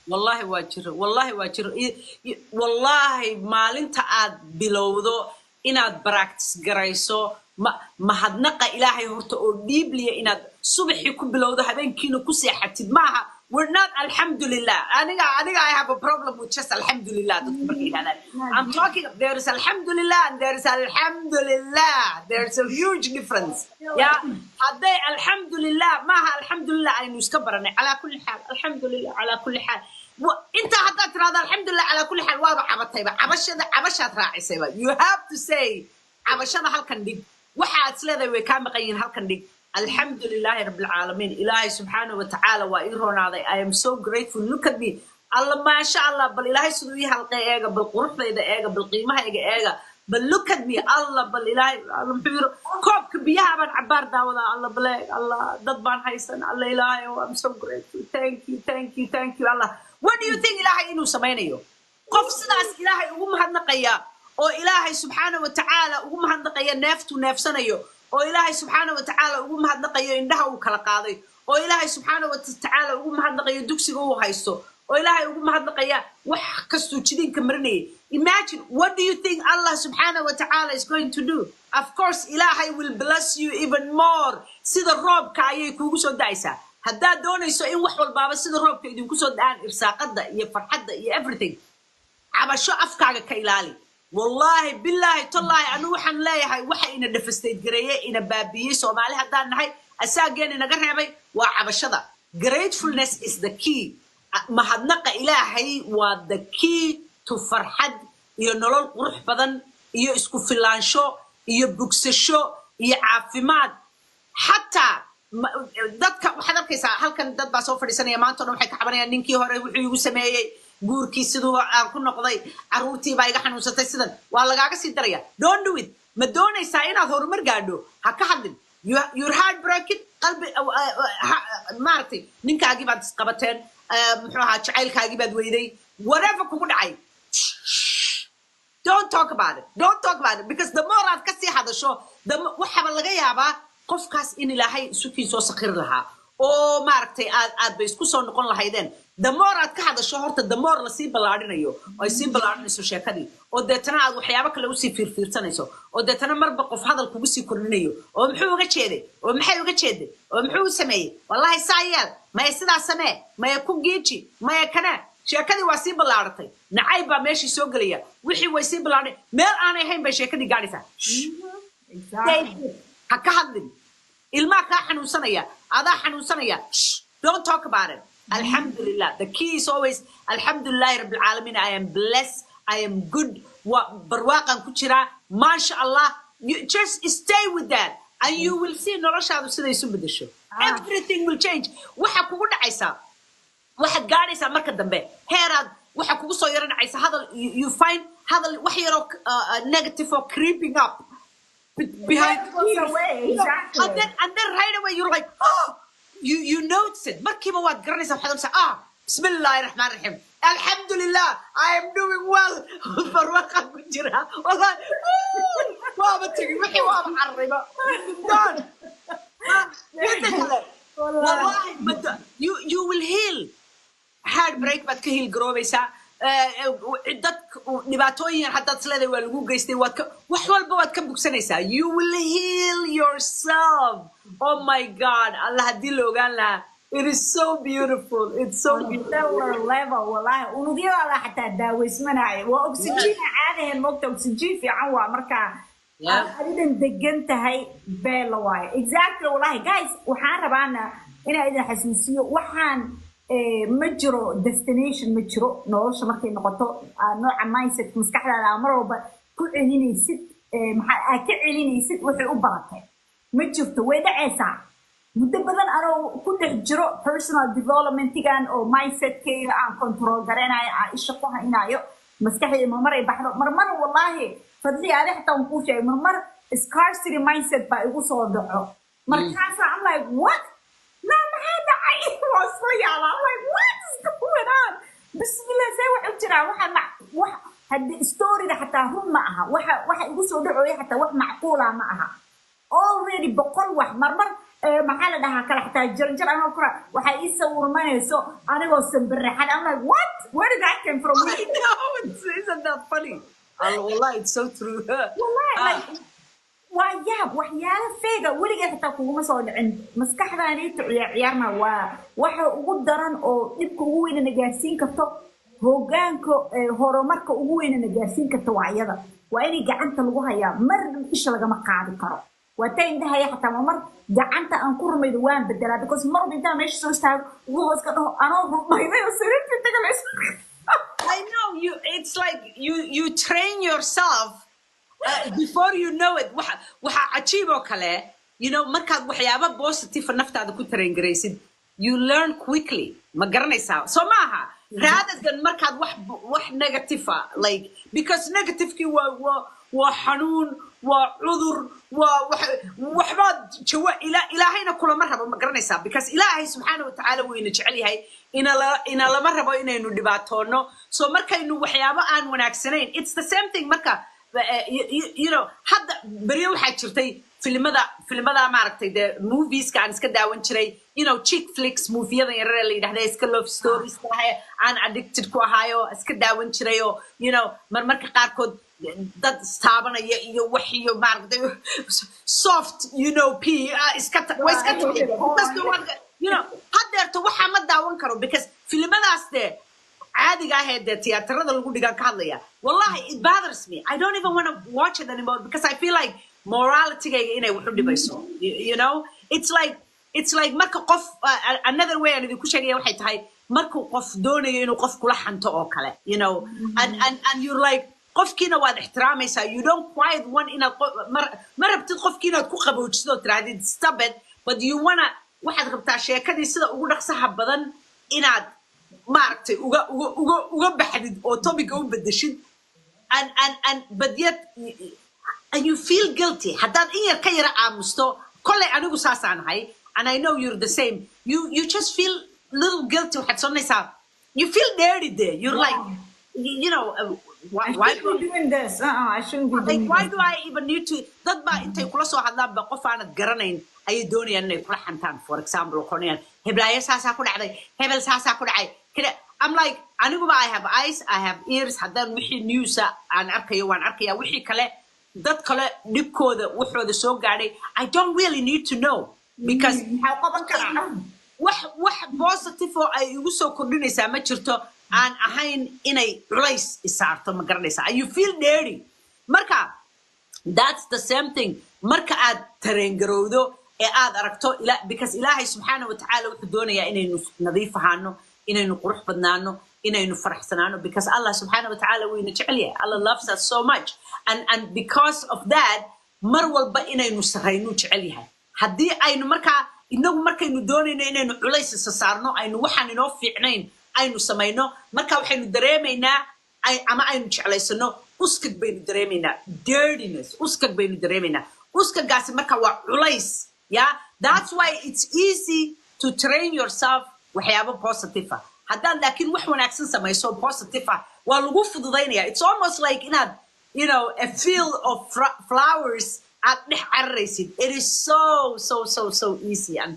والله واجره والله maalinta aad bilowdo inaad practice garayso ma hadnaqa ilaahay horta oo dhiibliya inaad subaxii ku bilowdo habeenkiina ku seexatid maaha we're not alhamdulillah aniga I have a problem with just alhamdulillah I'm talking there is alhamdulillah and there is alhamdulillah there's a huge difference yeah haday alhamdulillah maaha alhamdulillah aynu iska baranay ala kulli xaal alhamdulillah ala kulli xaal انت حتى ترى الحمد لله على كل حال واضح عبطيبه عبشات راعيسيبه you have to say عبشنا halkan dhig waxaad sleeday way ka maqayin halkan dhig الحمد لله رب العالمين إلهي سبحانه وتعالى وإيرون هذا I am so grateful look at me الله ما شاء الله بل إلهي سدوي حلقة إيجا بالقرح إذا إيجا بالقيمة إيجا بل look at me الله بل إلهي الله محيره كوب كبيها من عبار داودا الله بلاك الله ضدبان حيسن الله إلهي I'm so grateful thank you الله what do you think إلهي إنه سمينيو قف سداس إلهي وهم هنقيا أو إلهي سبحانه وتعالى وهم هنقيا نفط ونفسنيو oo ilaahay subxaanahu wa ta'ala ugu mahadnaqayo indhaha uu kala qaaday oo ilaahay subxaanahu wa ta'ala ugu mahadnaqayo dugsiga uu haysto oo ilaahay ugu mahadnaqaya wax kasto jidinka marinay imagine what do you think Allah subhanahu wa ta'ala is going to do of course ilaahay will bless you even more sida roobka ayay kugu soo daaysaa hadaa doonayso in wax walbaaba sida roobka idinku soo daan irsaaqada iyo farxadda iyo everything abasho afkaaga ka ilaali والله بالله تالله أنا وحن لا يهاي وحين دفستيد جريه إن بابيه سومالي هذا نهاي أساقين إن جرهبي وعبشدة gratefulness is the key ما حدناق إلهي و the key to فرحد ينولل قروح بدن يسكو فلانشو يبوكسشو يعافمات حتى dadka waxa arkaysa halkan dad baa soo fadhiisanaya maanta waxay ka cabanayaan ninkii hore wuxuu igu sameeyay guurkii sidoo aan ku noqday caruurtii baa iga xanuunsatay sidan waa lagaaga sii daraya don't do it ma doonaysaa inaad horumar gaadho ha ka hadlin your heart broken qalbi maartay ninkaagii baad isqabateen muxuu ahaa jacaylkaagii baad weyday whatever kugu dhacay don't talk about it because the more aad ka sii hadasho waxa laga yaabaa qofkaas in ilaahay suuqii soo sakhir lahaa oo maartay aad bay isku soo noqon lahaydeen the more aad ka hadasho horta the more la sii balaadhinayo ay sii balaadhinayso sheekadii oo deetana aad waxyaabo kale u sii fiirfiirsanayso oo deetana marba qof hadal kugu sii kordhinayo oo muxuu uga jeeday oo maxay uga jeeday oo muxuu sameeyay wallahi saayeel ma sidaa samee ma ku geeji ma kana sheekadii waa sii balaadhatay nacay baa meeshii soo galaya wixii way sii balaadhay meel aanay ahayn bay sheekadii gaadhaysaa ha ka hadlin ilma ka xanuunsanaya ada xanuunsanaya don't talk about it alhamdulillah the key is always alhamdulillah rabbil alamin I am blessed I am good wa barwaqan ku jira ma sha Allah you just stay with that and you will see noloshaadu sida isu bedesho everything will change waxa kugu dhacaysa waxa gaadhaysa marka dambe heeraad waxa kugu soo yaranaysa hadal you find hadal wax yaro negative or creeping up behind exactly. and then right away you're like oh you notice it markiiba waad garanaysaa waxaad saysaa bismillahir rahmanir rahim alhamdulillah I am doing well farwaqa ku jira wallahi waaba tagi wixii waaba carriba wallahi but you will heal heartbreak but ka heal garoobaysaa dad dhibaatooyin haddaad isleedahay waa lagu geystay wax walba waad ka bogsanaysaa you will heal yourself oh my god allah haddii la ogaan lahaa It is so beautiful. It's so beautiful. cellular level والله unugyada حتى daaweysmanay waa oxygen caadi ah moogta oxygen fiican waa marka adidan degan tahay beel waay exactly wallahi guys waxaan rabaana inaan idin xasuusiyo waxaan ma jiro destination ma jiro nolosha markay noqoto nooca mindset maskaxdaada mar walba ku celinaysid maxaa ka celinaysid wixii u baratay ma jirto way dhacaysaa muddo badan anoo ku dhex jiro personal development-gan oo mindset-kayga aan control garanayo aan isha ku haynayo maskaxdayda marmar ay baxdo marmar wallahi fadli aadi xataa waan kuu sheegay marmar scarcity mindset baa igu soo dhaco markaasa I'm like what no maxaa dhacay waa isla yaabaa I'm like what is going on bismillah say wax u jiraa wax haddii storyda xataa run ma aha waxa igu soo dhacooya xataa wax macquula ma aha already boqol wax marmar maxaa la dhahaa kala xataa jarjar anoo kura waxay ii sawirmanayso anigoo sanbaraxad I'm like what where did that come from I know, isn't that funny? Wallah, it's so true. Wallah, like waa yaab waxyaalo feega weligeed xataa kuguma soo dhicin maskaxdaaniitu ciyaarna waa waxa ugu daran oo dhibka ugu weynana gaarsiin karto hoggaanka horumarka ugu weynana gaarsiin karto waa iyada waa inay gacanta lagu hayaa mar isha lagama qaadi karo waa taa indhahaya xataa mar gacanta aan ku rumaydo waan bedelaa because mar intaa meesha soo istaago ugu hoos ka dhaho anoo rumayday oo sariirta tagalayso I know you. It's like you train yourself before you know it. Waxa achieve oo kale, you know, markaad waxyaabo positive naftaada ku train garaysid, you learn quickly. Ma garanaysaa? So maaha. Rather than markaad wax negative like because negative ki waa xanuun waa cudur waa waxbaad jawa ilaahayna kula ma rabo ma garanaysaa because ilaahay subxaanahu wa tacaala wayna jecel yahay ina lama rabo inaynu dhibaatoono so markaynu waxyaabo aan wanaagsanayn it's the same thing marka you know hadda beriyo waxaa jirtay filimada maaragtay the movies ka aan iska daawan jiray you know chick flicks movie-yada yaryar la yidhaahda iska love stories tahay aan addicted ku ahaayo iska daawan jiray oo you know marmarka qaarkood dad istaabanaya iyo wax iyo maaragtay soft you know iska you know haddeerto waxaa ma daawan karo because filimadaas dee caadiga ahayd dee tiyaatarada lagu dhigaan ka hadlaya wallahi it bothers me I don't even want to watch it anymore because I feel like morality-gayga inay wax u dhibayso you know it's like marka qof another way aan idinku sheegaya waxay tahay markuu qof doonayo inuu qof kula xanto oo kale you know and you're like qofkiina waad ixtiraamaysaa you don't quite want inaad ma rabtid qofkii inaad ku qaboojiso oo tirahdid stop it but you wanna waxaad rabtaa sheekadii sida ugu dhaqsaha badan inaad maaragtay uga baxdid oo topica u bedeshid and but yet and you feel guilty haddaad in yar ka yara aamusto kolley anigu saasaan ahay and I know you're the same you just feel little guilty waxaad soonaysaa you feel dirty there you're like you know why be doing this I shouldn't be doing why do I even need to dad baa intay kula soo hadlaan ba qof aanad garanayn ayay doonayaan inay kula xantaan for example qornayaan heblaayo saasaa ku dhacday hebel saasaa ku dhacay kida I'm like aniguba I have eyes I have ears haddaan wixii newsa aan arkayo waan arkaya wixii kale dad kale dhibkooda waxooda soo gaadhay I don't really need to know because wax positive oo ay igu soo kordhinaysaa ma jirto aan ahayn inay culays isaarto ma garanaysaa you feel dirty marka that's the same thing marka aad tareengarowdo ee aad aragto because ilaahay subxaanahu wa tacaala wuxuu doonayaa inaynu nadiif ahaano inaynu qurux badnaano inaynu faraxsanaano because Allah subxaanahu wa tacaala wayna jecel yahay Allah loves us so much and because of that mar walba inaynu saraynu jecel yahay haddii aynu inagu markaynu doonayno inaynu culays isa saarno aynu waxaan inoo fiicnayn aynu samayno marka waxaynu dareemaynaa ama aynu jeclaysano uskag baynu dareemaynaa dirtiness uskag baynu dareemaynaa uskagaasi marka waa culays yeah that's why it's easy to train yourself waxyaabo positive haddaad laakiin wax wanaagsan samayso positive waa lagu fududaynaya it's almost like inaad you know a field of flowers at dhex cararaysid it is so easy and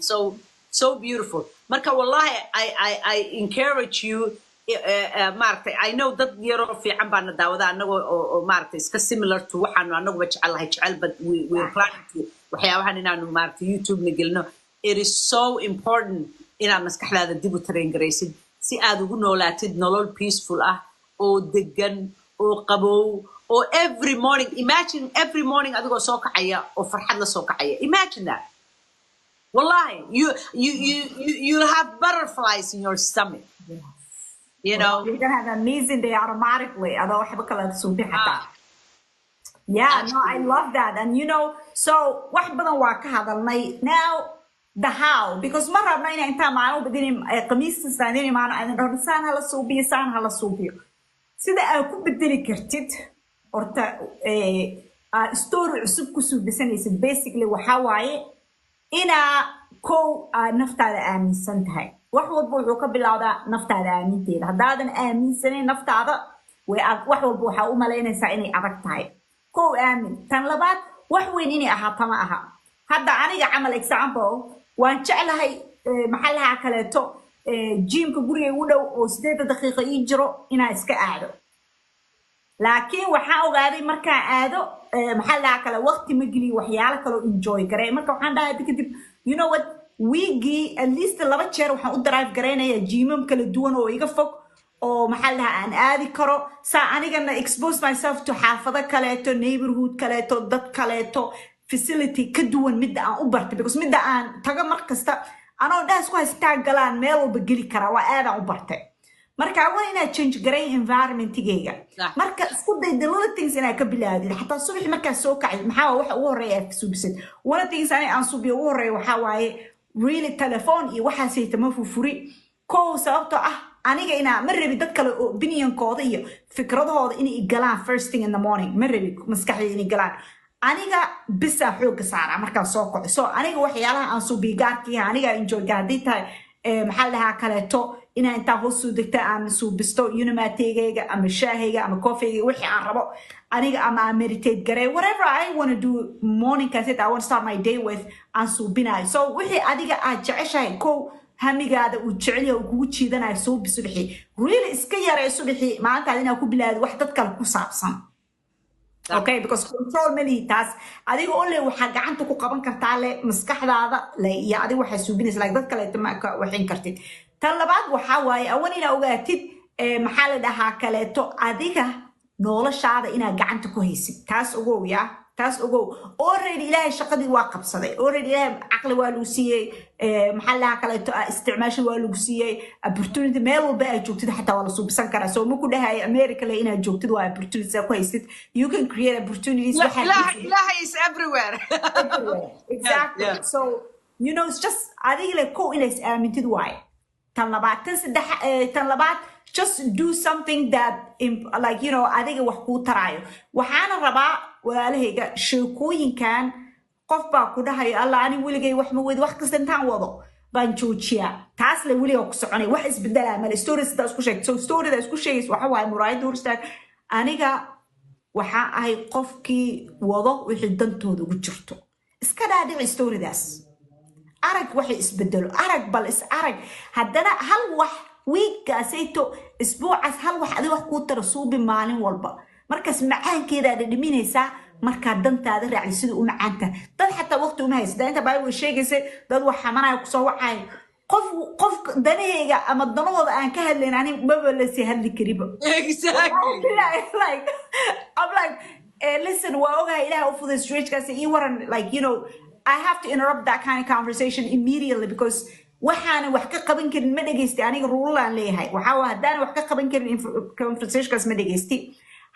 so beautiful marka wallahi I encourage you maaragtay I know dad yaroo fiican baana daawada anagoo oo maaragtay iska similar to waxaanu anaguba jecel but we're planning to waxyaabahan inaanu maaragtay YouTube na gelino it is so important inaad maskaxdaada dib u train garaysid si aad ugu noolaatid nolol peaceful ah oo degan oo qabow oo every morning imagine every morning adigoo soo kacaya oo farxad la soo kacaya imagine that wallahi you'll have butterflies in your stomach you know you're gonna have an amazing day automatically adoo waxba kala suubi xataa yeah no I love that and you know so wax badan waa ka hadalnay now the how because ma rabna inay intaa maalmo badin qamiista saanini maana aydan dhorsan hala suubiyo saan hala suubiyo sida aad ku bedeli kartid horta story cusub ku suubisanaysid basically waxa waaye inaa kow naftaada aaminsan tahay wax walba wuxuu ka bilowdaa naftaada aaminteeda haddaadan aaminsanayn naftaada wax walba waxaa u malaynaysaa inay adag tahay kow aamin tan labaad wax weyn inay ahaato ma aha hadda aniga camal example waan jeclahay maxallaha kaleeto jiimka guriga ugu dhow oo 8 daqiiqo ii jiro inaan iska aado laakiin waxaan ogaaday markaan aado maxallaha kale waqti ma geliyo waxyaalo kale oo enjoy garay marka waxaan dhahay kadib you know what weekii at least 2 jeer waxaan u drive garaynaya jiimam kala duwan oo iga fog oo maxallaha aan aadi karo saa anigana expose myself to xaafado kaleeto neighborhood kaleeto dad kaleeto facility ka duwan midda aan u bartay because midda aan taga mar kasta anoo dhaas ku haystaa galaan meel walba geli karaa waa aadaan u bartay marka waa inaa change garay environmentigayga marka isku day the little things inaa ka bilaawdid xataa subax markaa soo kacay maxaa waxa ugu horeeya aad suubisid one things aan suubiyo ugu horeeya waxaa waaye really telephone iyo waxaasayta ma fufuri kow sababtoo ah aniga inaa ma rabi dad kale opinionkooda iyo fikradahooda inay galaan first thing in the morning ma rabi maskaxdayda inay galaan aniga bisa xooga saara markaa soo kaco so aniga waxyaalaha aan suubiyo gaarkiiha aniga enjoy gaadii tahay maxallaha kaleeto inaa intaa hoos soo degta aan suubisto unimategayga ama shaahayga ama coffeega wixii aan rabo aniga ama aan meditate garay whatever I want to do morning kaset I want to start my day with aan suubinayo so wixii adiga aad jeceshahay kow hamigaada uu jecel yahay kugu jiidanayo suubi subaxii really iska yaree subaxii maanta inaa ku bilaawdo wax dad kale ku saabsan okay because control mali taas adiga oo leeyahay waxa gacanta ku qaban kartaa le maskaxdaada le iyo adiga waxa suubinaysa like dad kale ma ka waxin kartid tan labaad waxa waaye awan ina ogaatid maxaa la dhahaa kaleeto adiga noloshaada inaa gacanta ku haysid taas ogow yaa taas ogow already ilaahay shaqadii waa qabsaday already ilaahay aqli waa lagu siiyey maxaa la kaleeto isticmaasho waa lagu siiyey opportunity meel walba ay joogtid xataa waa la suubsan karaa soo ma ku dhahay America la inaad joogtid waa opportunity ku haysid you can create opportunities ilaahay is everywhere exactly yeah. So you know it's just adiga le ko inaad aamintid waay tan labaad just do something that like you know adiga wax ku taraayo waxaana rabaa walaalahayga sheekooyinkan qof baa ku dhahayo alla ani weligay wax ma wadi wax kasta intaan wado baan joojiyaa taas la weliga ku soconay wax isbedela mal stories da isku sheeg so story da isku sheegis waxa waay muraayad horstaag aniga waxa ay qofkii wado wixii dantooda ugu jirto iska dhaadhici storydaas arag waxay isbedelo arag bal is arag haddana hal wax wiiggaasayto isbuucaas hal wax adiga wax ku tara suubi maalin walba markaas macaankeeda dhadhiminaysaa markaa dantaada raacay sida u macaanta dad xataa waqti uma haysta inta baa way sheegaysay dad wax xamanaya ku soo wacay qof danahayga ama danahooda aan ka hadlayn ani maba la sii hadli kariba exactly like I'm like listen waa ogahay ilaahay u fuday stretchkaas ii waran like you know I have to interrupt that kind of conversation immediately because waxaan wax ka qaban karin ma dhageystay aniga rule aan leeyahay waxa waa hadaan wax ka qaban karin conversationkaas ma dhageystay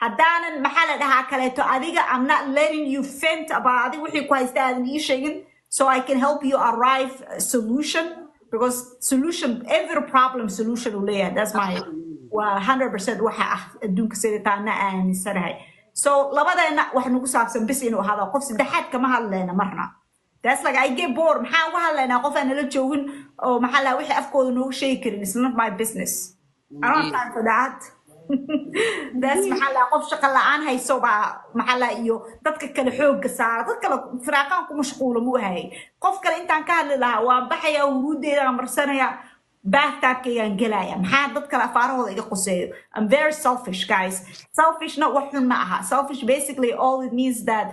hadaanan maxaa la dhahaa kaleeto adiga I'm not letting you vent about adiga wixii ku haystaa aan ii sheegin so I can help you arrive a solution because solution every problem solution u leeyahay that's my 100% waxa ah adduunka sidataana aaminsanahay so labadeena wax nagu saabsan bis inuu ahaado qof saddexaad kama hadlayna marna that's like I get bored maxaa uga hadlaynaa qof aan la joogin oo maxaa la wixii afkooda noogu sheegi karin it's not my business I don't have time for that that's maxaa la qof shaqo la'aan hayso baa maxaa la iyo dadka kale xoogga saara dad kale firaaqan ku mashquulo mu ahay qof kale intaan ka hadli lahaa waa baxaya uruudeeda marsanaya bathtubkaygaan gelaya maxaa dad kale afaarahooda iga quseeyo I'm very selfish guys selfish not wax xun ma aha selfish basically all it means that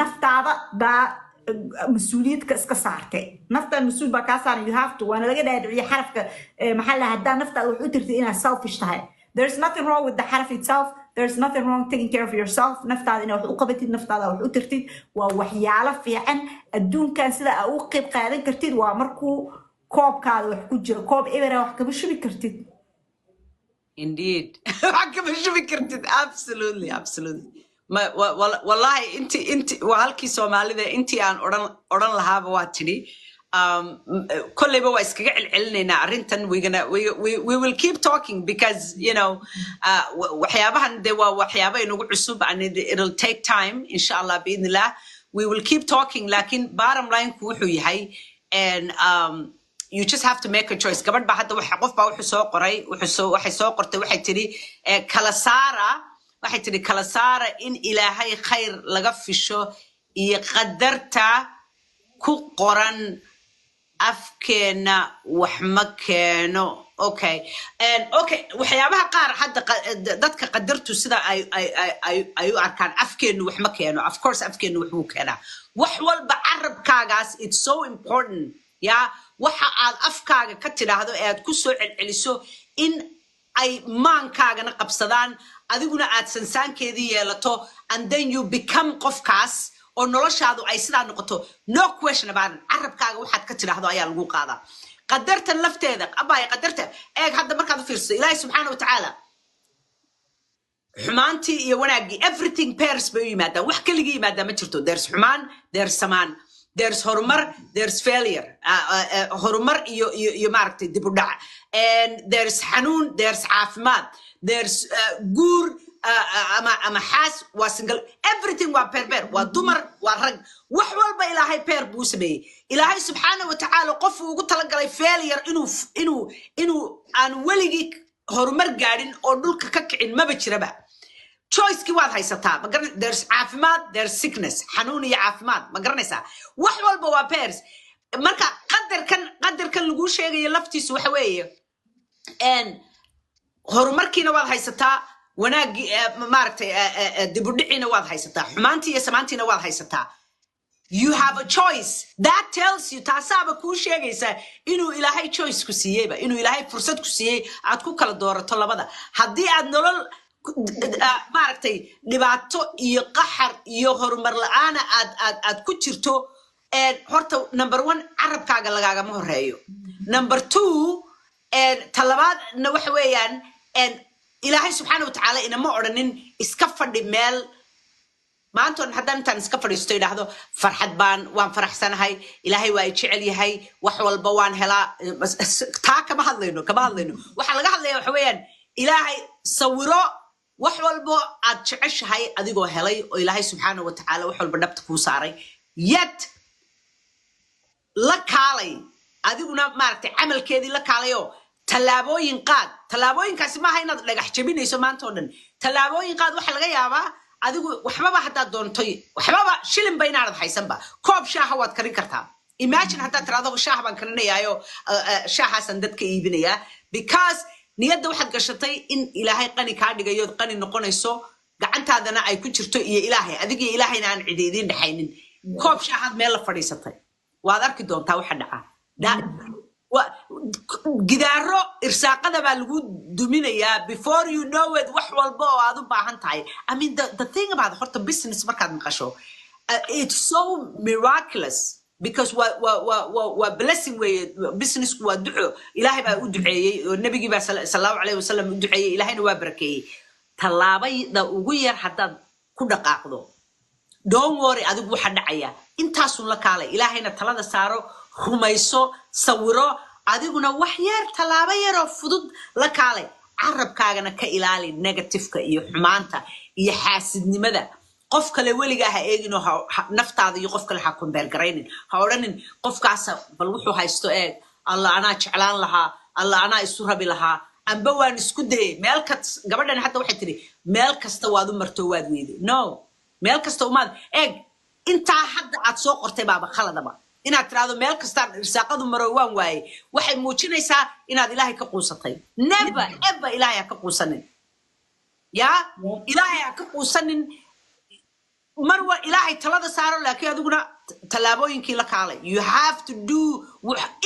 naftaada baa مسؤولية كسارتة نفط المسؤول بكاسان you have to وأنا لقيت هذا حرف محلها هدا نفط أو ترتي إنها selfish تهاي there's nothing wrong with the حرف itself there's nothing wrong taking care of yourself نفط هذا إنه وقبت النفط هذا وترتي ووحيالة في عن الدون كان سلا أوقب قادن كرتيد ومركو كوب كذا وحكو جرا كوب إبرة وحكو شو بكرتيد indeed حكم شو فكرتي absolutely ما والله انت وهالكي سوماليدا انت aan oran lahaaba waa tiri kollayba waa iskaga celcelinayna arrintan we will keep talking because you know waxyaabahan de waa waxyaabo inagu cusub and it'll take time inshallah biidnillah we will keep talking lakin bottom line ku wuxuu yahay and you just have to make a choice gabadh baa hadda waxa qof baa wuxuu soo qoray waxay soo qortay waxay tiri kala saara waxay tiri kala saara in ilaahay khayr laga fisho iyo qadarta ku qoran afkeena wax ma keeno okay and okay waxyaabaha qaar hadda dadka qadartu sida ay u arkaan afkeenu wax ma keeno of course afkeenu wax uu keenaa wax walba carabkaagaas it's so important ya waxa aad afkaaga ka tiraahdo ee aad ku soo celceliso in ay maankaagana qabsadaan adiguna aad sansaankeedii yeelato and then you become qofkaas oo noloshaadu ay sidaa noqoto no question about it carabkaaga waxaad ka tiraahdo ayaa lagu qaadaa qadartan lafteeda abay qadarta eeg hadda markaad fiirsato ilaahay subxaanahu wa tacaala xumaantii iyo wanaagii everything pairs bay yimaadaan wax kaliya yimaadaan ma jirto there's xumaan there's samaan there's horumar there's failure horumar iyo maaragtay dib u dhac and there's xanuun there's caafimaad there's guur ama xaas waa single everything waa pair waa dumar waa rag wax walba ilaahay pair buu sameeyey ilaahay subxaanahu wa tacaala qof ugu talagalay failure inuu aan weligii horumar gaadhin oo dhulka ka kicin maba jiraba choice ki waad haysataa ma garan there's caafimaad there's sickness xanuun iyo caafimaad ma garanaysaa wax walba waa pairs marka qadarkan lagu sheegayo laftiisu waxa weeye and horumarkiina waad haysataa wanaagi maaragtay dib u dhicina waad haysataa xumaantii iyo samaantiina waad haysataa you have a choice that tells you taasaaba kuu sheegaysaa inuu ilaahay choice ku siiyeyba inuu ilaahay fursad ku siiyey aad ku kala doorato labada haddii aad nolol maaragtay dhibaato iyo qaxar iyo horumar la'aana aad ku jirto horta number 1 carabkaaga lagaagama horeeyo number 2 talabaadna waxa weeyaan ilaahay subxaanahu wa tacaala inama odhanin iska fadhi meel maantoon haddaan intaan iska fadhiisto idhaahdo farxad waan faraxsanahay ilaahay waa i jecel yahay wax walba waan helaa taa kama hadlayno waxaa laga hadlaya waxa weeyaan ilaahay sawiro wax walba aad jeceshahay adigoo helay oo ilaahay subxaanahu wa tacaala wax walba dhabta kuu saaray yet la kaalay adiguna maaragtay camalkeedii la kaalayo tallaabooyin qaad tallaabooyinkaasi maaha inaad dhagax jabinayso maanta oo dhan tallaabooyin qaad waxa laga yaabaa adigu waxbaba haddaad doontay waxbaba shilin ba inaanad haysanba koob shaaha waad karin kartaa imagine haddaad tiraahdo shaah baan karinayaayo shaahaasan dadka iibinayaa because niyadda waxaad gashatay in ilaahay qani kaa dhigayo qani noqonayso gacantaadana ay ku jirto iyo ilaahay adiga ilaahayna aan cidiidin dhaxaynin koob shaahaad meel la fadhiisatay waad arki doontaa waxa dhaca gidaaro irsaaqada baa lagu duminayaa before you know it wax walba oo aad u baahan tahay I mean the thing about horta business markaad maqasho it's so miraculous because wa blessing way business waa duco ilaahay baa u duceeyay oo nabigi baa sallallahu alayhi wasallam u duceeyay ilaahayna waa barakeeyay talaabayda ugu yar haddaad ku dhaqaaqdo don't worry adigu waxa dhacaya intaasun la kaalay ilaahayna talada saaro rumayso sawiro adiguna wax yar talaabo yar oo fudud la kaalay carabkaagana ka ilaali negative-ka iyo xumaanta iyo xaasidnimada qof kale weligaa ha eegino naftaada iyo qof kale ha compare garaynin ha odhanin qofkaas bal wuxuu haysto eeg alla anaa jeclaan lahaa alla anaa isu rabi lahaa amba waan isku dayay meel kasta gabadhan hadda waxay tiri meel kasta waad u marto waad weeday no meel kasta umaad eeg intaa hadda aad soo qortay baaba khaladaba inaad tiraahdo meel kastaan irsaaqadu maro waan waaye waxay muujinaysaa inaad ilaahay ka quusatay never ever ilaahay ha ka quusanin ya ilaahay ha ka quusanin marwa ilaahay talada saaro laakiin adiguna talaabooyinkii la kaalay you have to do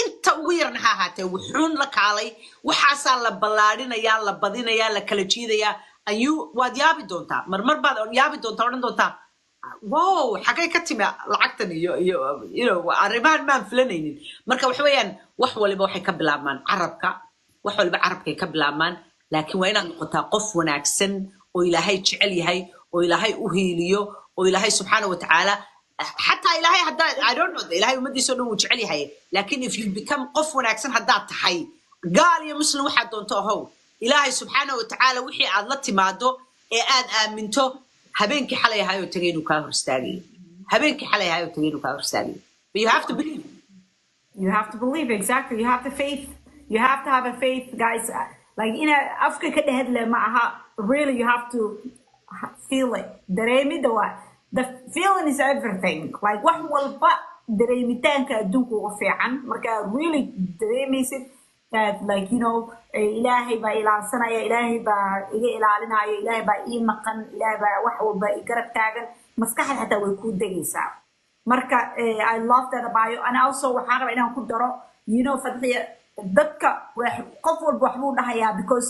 inta ugu yarna ha ahaatee wuxuun la kaalay waxaasaa la ballaadhinayaa la badinayaa la kala jiidayaa ayuu waad yaabi doontaa marmar baad yaabi doontaa odhan doontaa wow xagay ka timi lacagtan iyo arrimahan maan filanaynin marka waxa weeyaan wax waliba waxay ka bilaabmaan carabka wax waliba carabkay ka bilaabmaan laakiin waa inaad noqotaa qof wanaagsan oo ilaahay jecel yahay oo ilaahay u hiiliyo oo ilaahay subxaanahu wa tacaala حتى إلهي هدا I don't know إلهي ومدي سلو وجعلي هاي لكن if you become قف وناكسن هدا تحي قال يا مسلم واحد دون هو إلهي سبحانه وتعالى وحي عضلتي مادو آد آمنتو هبينك حلي هاي وتجين وكافر استاجي هبينك حلي هاي وتجين وكافر استاجي but you have to believe exactly you have the faith you have to have a faith guys like in Africa كده هاد معها really you have to feel it دريمي دوا the feeling is everything like wax walba dareemitaanka adduunka ugu fiican marka really dareemaysid that like you know ilaahay baa ilaalinaya ilaahay baa iga ilaalinaya ilaahay baa ii maqan ilaahay baa wax walba i garab taagan maskaxda xataa way ku degaysaa marka I love that about you and also waxaan rabaa inaan ku daro you know fadhiya dadka qof walba wax buu dhahayaa because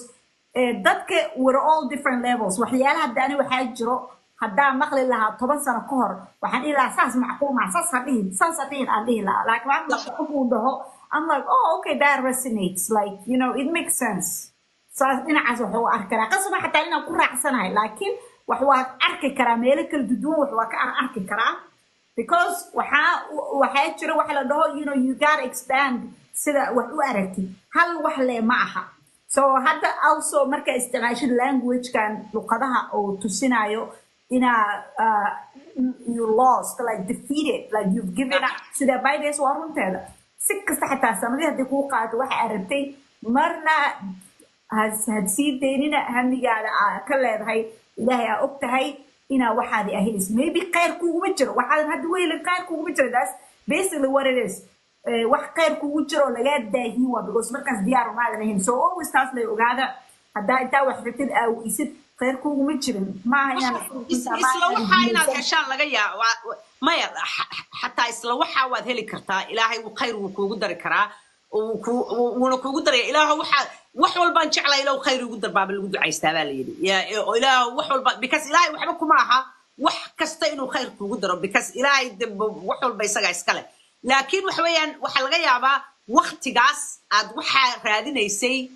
dadka we're all different levels waxyaalaha hadda waxaa jiro هدا مقلي لها 10 سنة كهر وحن إلى أساس معقول مع أساس هدين عليه لا like ما أقول ده I'm like oh okay that resonates like you know it makes sense so أنا عايز هو أركرا قصة حتى أنا أقول رأسنا هاي لكن وهو أرك كراميلك الددون وهو أرك كرام because وحا تشرو وحلا ده you know you gotta expand سدا وهو أركي هل وحلا معها so هذا also مركز استعمال language كان لقدها أو تسينايو in you lost like defeated like you've given up sida baydes warunteeda si kasta xataa samadii hadii ku qaado waxa aragtay marna had sii deynina hamigaada ka leedahay ilaahay aa og tahay inaa waxaadi ahays maybe khayr kuuguma jiro waxaadan hadda weyli khayr kuuguma jiro that's basically what it is wax khayr kuugu jiro lagaa daahiin waa because markaas diyaar umaadan ahayn so always taas lay ogaada haddaa intaa wax rabtid aawisid خير كوجو متشرين ما هي إسلوحها إن عشان لقيا ما حتى إسلوحها وذهلي كرتا إلهي وخير وكوجو در كرا ونكوجو در إلهه وحول بانش على إله وخير وجدر باب الوجود عايز تبالي يا إله وحول بكاس إلهي وحبكم معها كستين وخير كوجو در بكاس إلهي وحول بيسقى إسكاله لكن وحويان وحلقيا با وقت جاس عد رادين يسي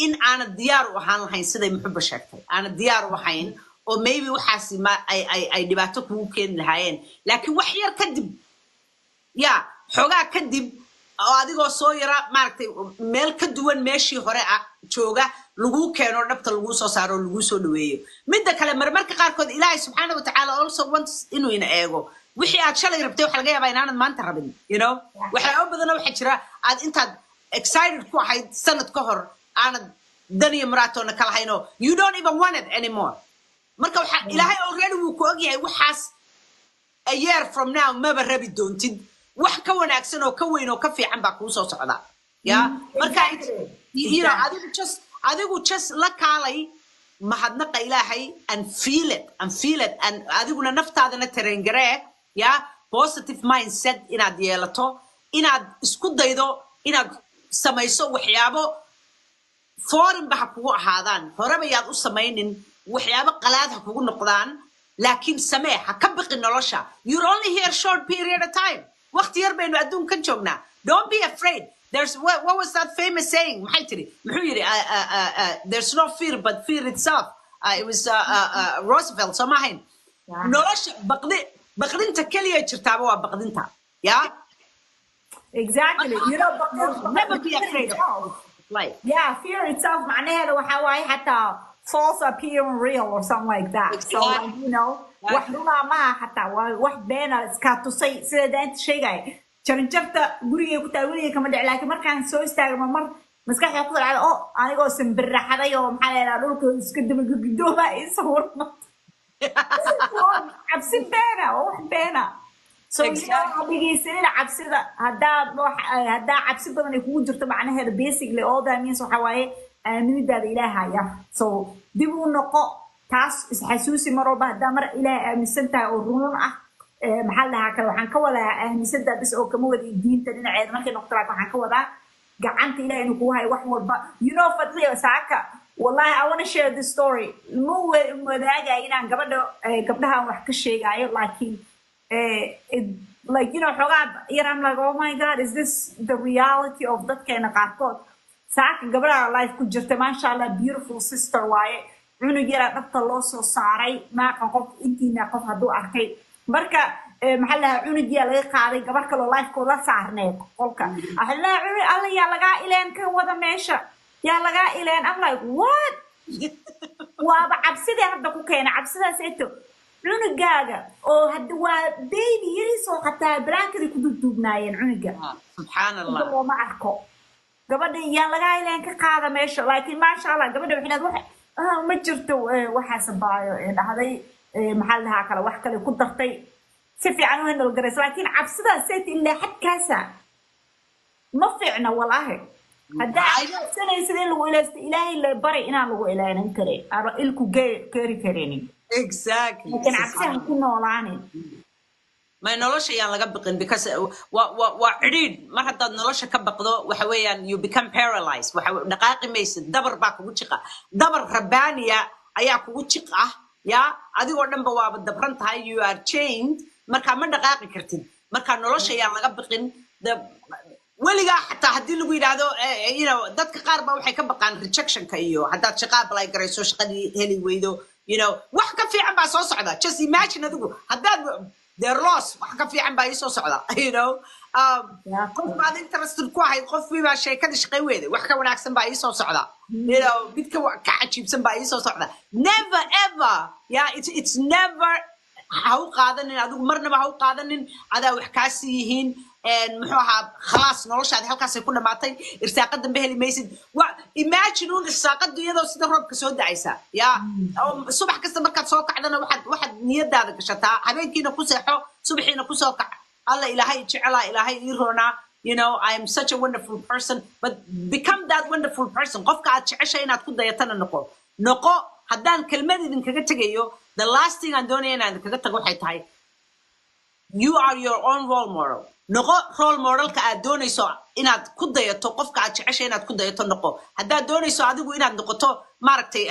in aan diyaar u ahaan lahayn siday muxubba sheegtay aan diyaar u ahayn oo maybe waxaas ma ay dhibaato kugu keen lahaayeen laakiin wax yar kadib xogaa kadib oo adigoo soo yara maaragtay meel ka duwan meeshii hore jooga lagu keeno dhabta lagu soo saaro lagu soo dhaweeyo midda kale marmarka qaarkood ilaahay subxaanahu wa tacaala also wants inuu ina eego wixii aad shalay rabtay waxa laga yaabaa inaanad maanta rabin you know waxyaabo badan waxa jira aad intaad excited ku ahayd sanad ka hor أنا دنيا مراتنا كلهينو you don't even want it anymore مركب إلهي already وكوجي وحاس a year from now ما بربي دونتين وح كون أكسنو كوينو كفي عم بكوسو صعدا يا مركب you know أديكو just لك علي ما حد نقى إلهي and feel it and أديكو نفط هذا نترنجره يا positive mindset إن أديالته إن إسكود دايدو إن سمايسو وحيابو فورن بحكوا هذان هرب ياد أسمعين وحيابا قلاد حكوا نقدان لكن سماح كبق النلاشة you're only here short period of time وقت يربين وأدون كنشونا don't be afraid there's what was that famous saying محيتري there's no fear but fear itself it was Roosevelt سماهين نلاشة بقدين تكلي يشرتابوا بقدين تا exactly you know never be afraid of life. Yeah, fear itself معناها لو حواي حتى false appear real or something like that. Exactly. So like, you know, وحدنا ما حتى واحد بينا سكاتو سيدا أنت شيء جاي. كان جبت قريه كتاوليه كمان دعلاك مر كان سوي استاجر مر مسكح يقول على أنا قاسم بالرحلة يوم حلا لولك سكدم الجدوبة يصور عبسين بينا واحد بينا. So you know بيجي سنين عبسيدا هدا عبسيد بدن يكون جرت معناها هذا basically all that means وحواي من ده إلهها يا so دي بقول نقاء taas isxasuusi mar walba haddaa mar ilaahay aaminsan tahay oo run ah maxaa lahaa kale waxaan ka wadaa aaminsantaa bis oo kama wada diinta dhinaceeda markay noqoto laakiin waxaan ka wadaa gacanta ilaahay inuu kugu hayo wax walba you know Fadliya saaka wallahi I want to share this story ma wadaagay inaan gabdhahan wax ka sheegayo laakiin like you know xogaa yar I'm like oh my god is this the reality of dadkeena qaarkood saaka gabdhaha life ku jirta maasha Allah beautiful sister waaye cunug yara dhabta loo soo saaray maaqan qof intiina qof hadduu arkay marka maxaa lahaa cunugiyaa laga qaaday gabar kaloo lifekooda saarneed qolka ahla cunug alla yaa lagaa ileen ka wada meesha yaa lagaa ileen I'm like what waaba cabsidii hadda ku keena cabsidaas eto cunugaaga oo hadda waa baby yariisoo qataa baraakadii ku duubnaayeen cunuga subxaanallah looma arko gabadha yaa lagaa ileen ka qaada meesha laakiin maasha Allah gabadha waxaad wax ma jirto waxaas baayo dhahday maxaa lahaa kale wax kale ku dartay si fiican u handle gareys laakiin cabsidaas sayt ilaa xadkaasa ma fiicna walaahi haddaa sanaysid in lagu ilaysto ilaahay la bari inaan lagu ilaalin karin ama ilku geeri kareenin exactly laakiin cabsihan ku noolaanin ما nolosha ayaan laga baqin because waa cidhiid mar haddaad nolosha ka baqdo waxa weeyaan you become paralyzed waxa dhaqaaqi maysid dabar baa kugu jiqa dabar rabbaaniya ayaa kugu jiq ah ya adigoo dhanba waaba dabran tahay you are chained marka ma dhaqaaqi kartid marka nolosha ayaan laga baqin weligaa xataa haddii lagu yidhaahdo you know dadka qaar baa waxay ka baqaan rejectionka iyo haddaad shaqo apply garayso shaqadii heli weydo you know wax ka fiican baa soo socda just imagine adigu haddaad they're lost wax ka fiican baa ii soo socda you know qof baad interested ku ahayd qof baa sheekada shaqay weeday wax ka wanaagsan baa ii soo socda you know mid ka cajiibsan baa ii soo socda never ever yeah it's never ha u qaadanin adigu marnaba ha u qaadanin adaa wax kaa sii yihiin muxuu ahaa khalaas noloshaadi halkaasay ku dhamaatay irsaaqad dambe heli maysid imagine un irsaaqadu iyadoo sida roobka soo dacaysa ya subax kasta markaad soo kacdana waxaad niyadaada gashataa habeenkiina ku seexo subaxiina ku soo kac alla ilaahay jecelaa ilaahay ii roonaa you know I am such a wonderful person but become that wonderful person qofka aad jeceshay inaad ku dayatana noqo haddaan kelmad idinkaga tegayo the last thing aan doonaya inaan idinkaga tago waxay tahay you are your own role model noqo role modelka aad doonayso inaad ku dayato qofka aad jeceshay inaad ku dayato noqo haddaad doonayso adigu inaad noqoto maaragtay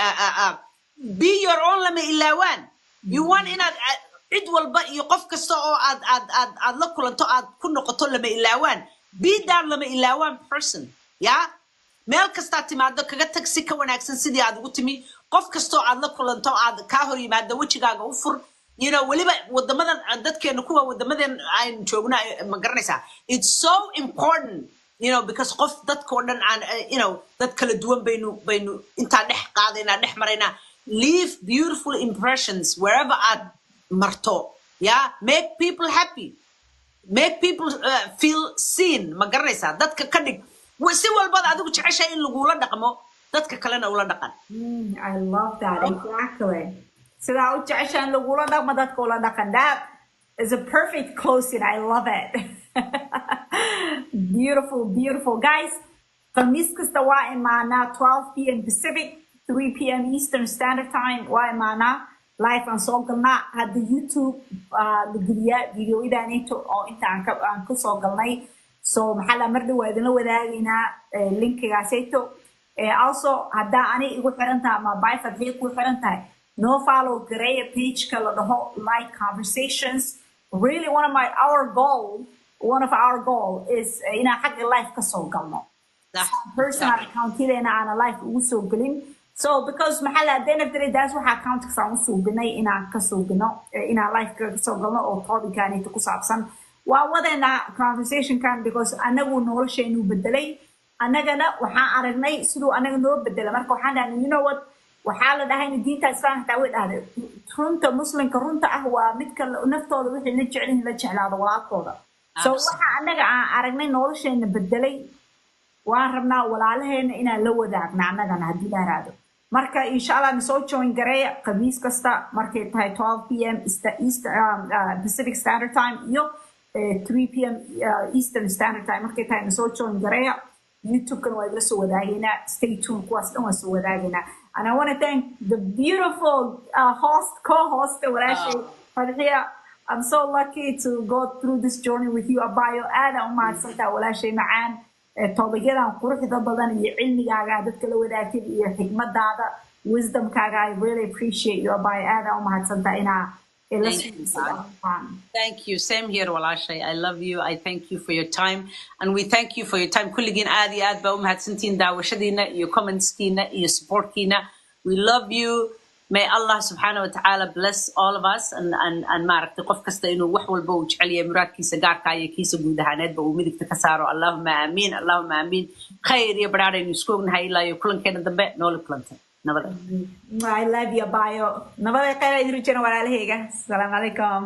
be your own lama ilaawaan you want inaad cid walba iyo qof kasta oo aad la kulanto aad ku noqoto lama ilaawaan be that lama ilaawaan person ya meel kastaa timaado kaga tag si ka wanaagsan sidii aad ugu timi qof kastoo aad la kulanto aad kaa hor yimaado wejigaaga u fur you know waliba wadamadan dadkeena kuwa wadamadan aan joogna ma garanaysaa it's so important you know because qof dadkoo dhan aan you know dad kala duwan baynu intaa dhex qaadaynaa dhex maraynaa leave beautiful impressions wherever aad marto yeah make people happy make people feel seen ma garanaysaa dadka ka dhig si walbada adigu jeceshay in lagula dhaqmo dadka kalena ula dhaqan I love that exactly sidaa u jeceshaan lagula dhaqmo dadka ula dhaqan that is a perfect closing I love it beautiful guys khamiis kasta waa imaanaa 12 p.m. Pacific 3 p.m. Eastern Standard Time waa imaanaa live aan soo galnaa hadda YouTube la geliyaa videoidaanito oo inta aan ka soo galnay so maxaa la mar dhow waa idinla wadaagaynaa linkigaasayto also haddaa ani igu xiran tahay ama by Fadliya ku xiran tahay no follow gareeya page-ka la dhaho Light Conversations really one of our goal is inaan xagga life ka soo galno personal account-ideena aana life ugu soo gelin so because maxaa la at the end of the day daas waxaa account-kas aan usoo gelnay inaan ka soo gelno inaan life ka soo galno oo topic-aanita ku saabsan waa wadeena conversation-kan because anagu nolosheenu bedelay annagana waxaan aragnay siduu anaga noo bedela marka waxaan dhahnay you know what waxaa la dhahay diinta islaamka taa way dhahday runta muslimka runta ah waa midka naftooda wixii la jecel la jeclaado walaalkooda so waxa anaga aan aragnay nolosheena bedelay waan rabnaa walaalaheena inaan la wadaagno annagana haddii la raado marka insha Allah soo join gareeya khamiis kasta markay tahay 12 p.m. Pacific Standard Time iyo 3 p.m. Eastern Standard Time markay tahay soo join gareeya YouTube kan waa idla soo wadaagaynaa stay tuned kuwaas dhan waa soo wadaagaynaa And I want to thank the beautiful co-host, Fadhiya. I'm so lucky to go through this journey with you. Abayo, aada umahadsantahay walaashay macaan. Todobayadan quruxda badan iyo cilmigaaga dadka la wadaagtay iyo xigmadaada, wisdomkaaga. I really appreciate you, Abayo. Aada umahadsantahay inaa Thank you. Same here, Walashay. I love you. I thank you for your time. And we thank you for your time. Kulligin aadi aad ba umahadsantiin daawashadiina iyo commentskiina iyo supportkiina. We love you. May Allah subhanahu wa ta'ala bless all of us and maaragtay qof kasta inuu wax walba uu jecel yahay muraadkiisa gaarka iyo kiisa guud ahaaneedba uu midigta ka saaro. Allahumma amiin. Allahumma amiin. Khayr iyo baraare inuu isku ognahay ilaa iyo kulankeena dambe noola kulantay. I love you, Abayo. Nabada khayr idin jiro walaalahayga. Assalamu alaikum.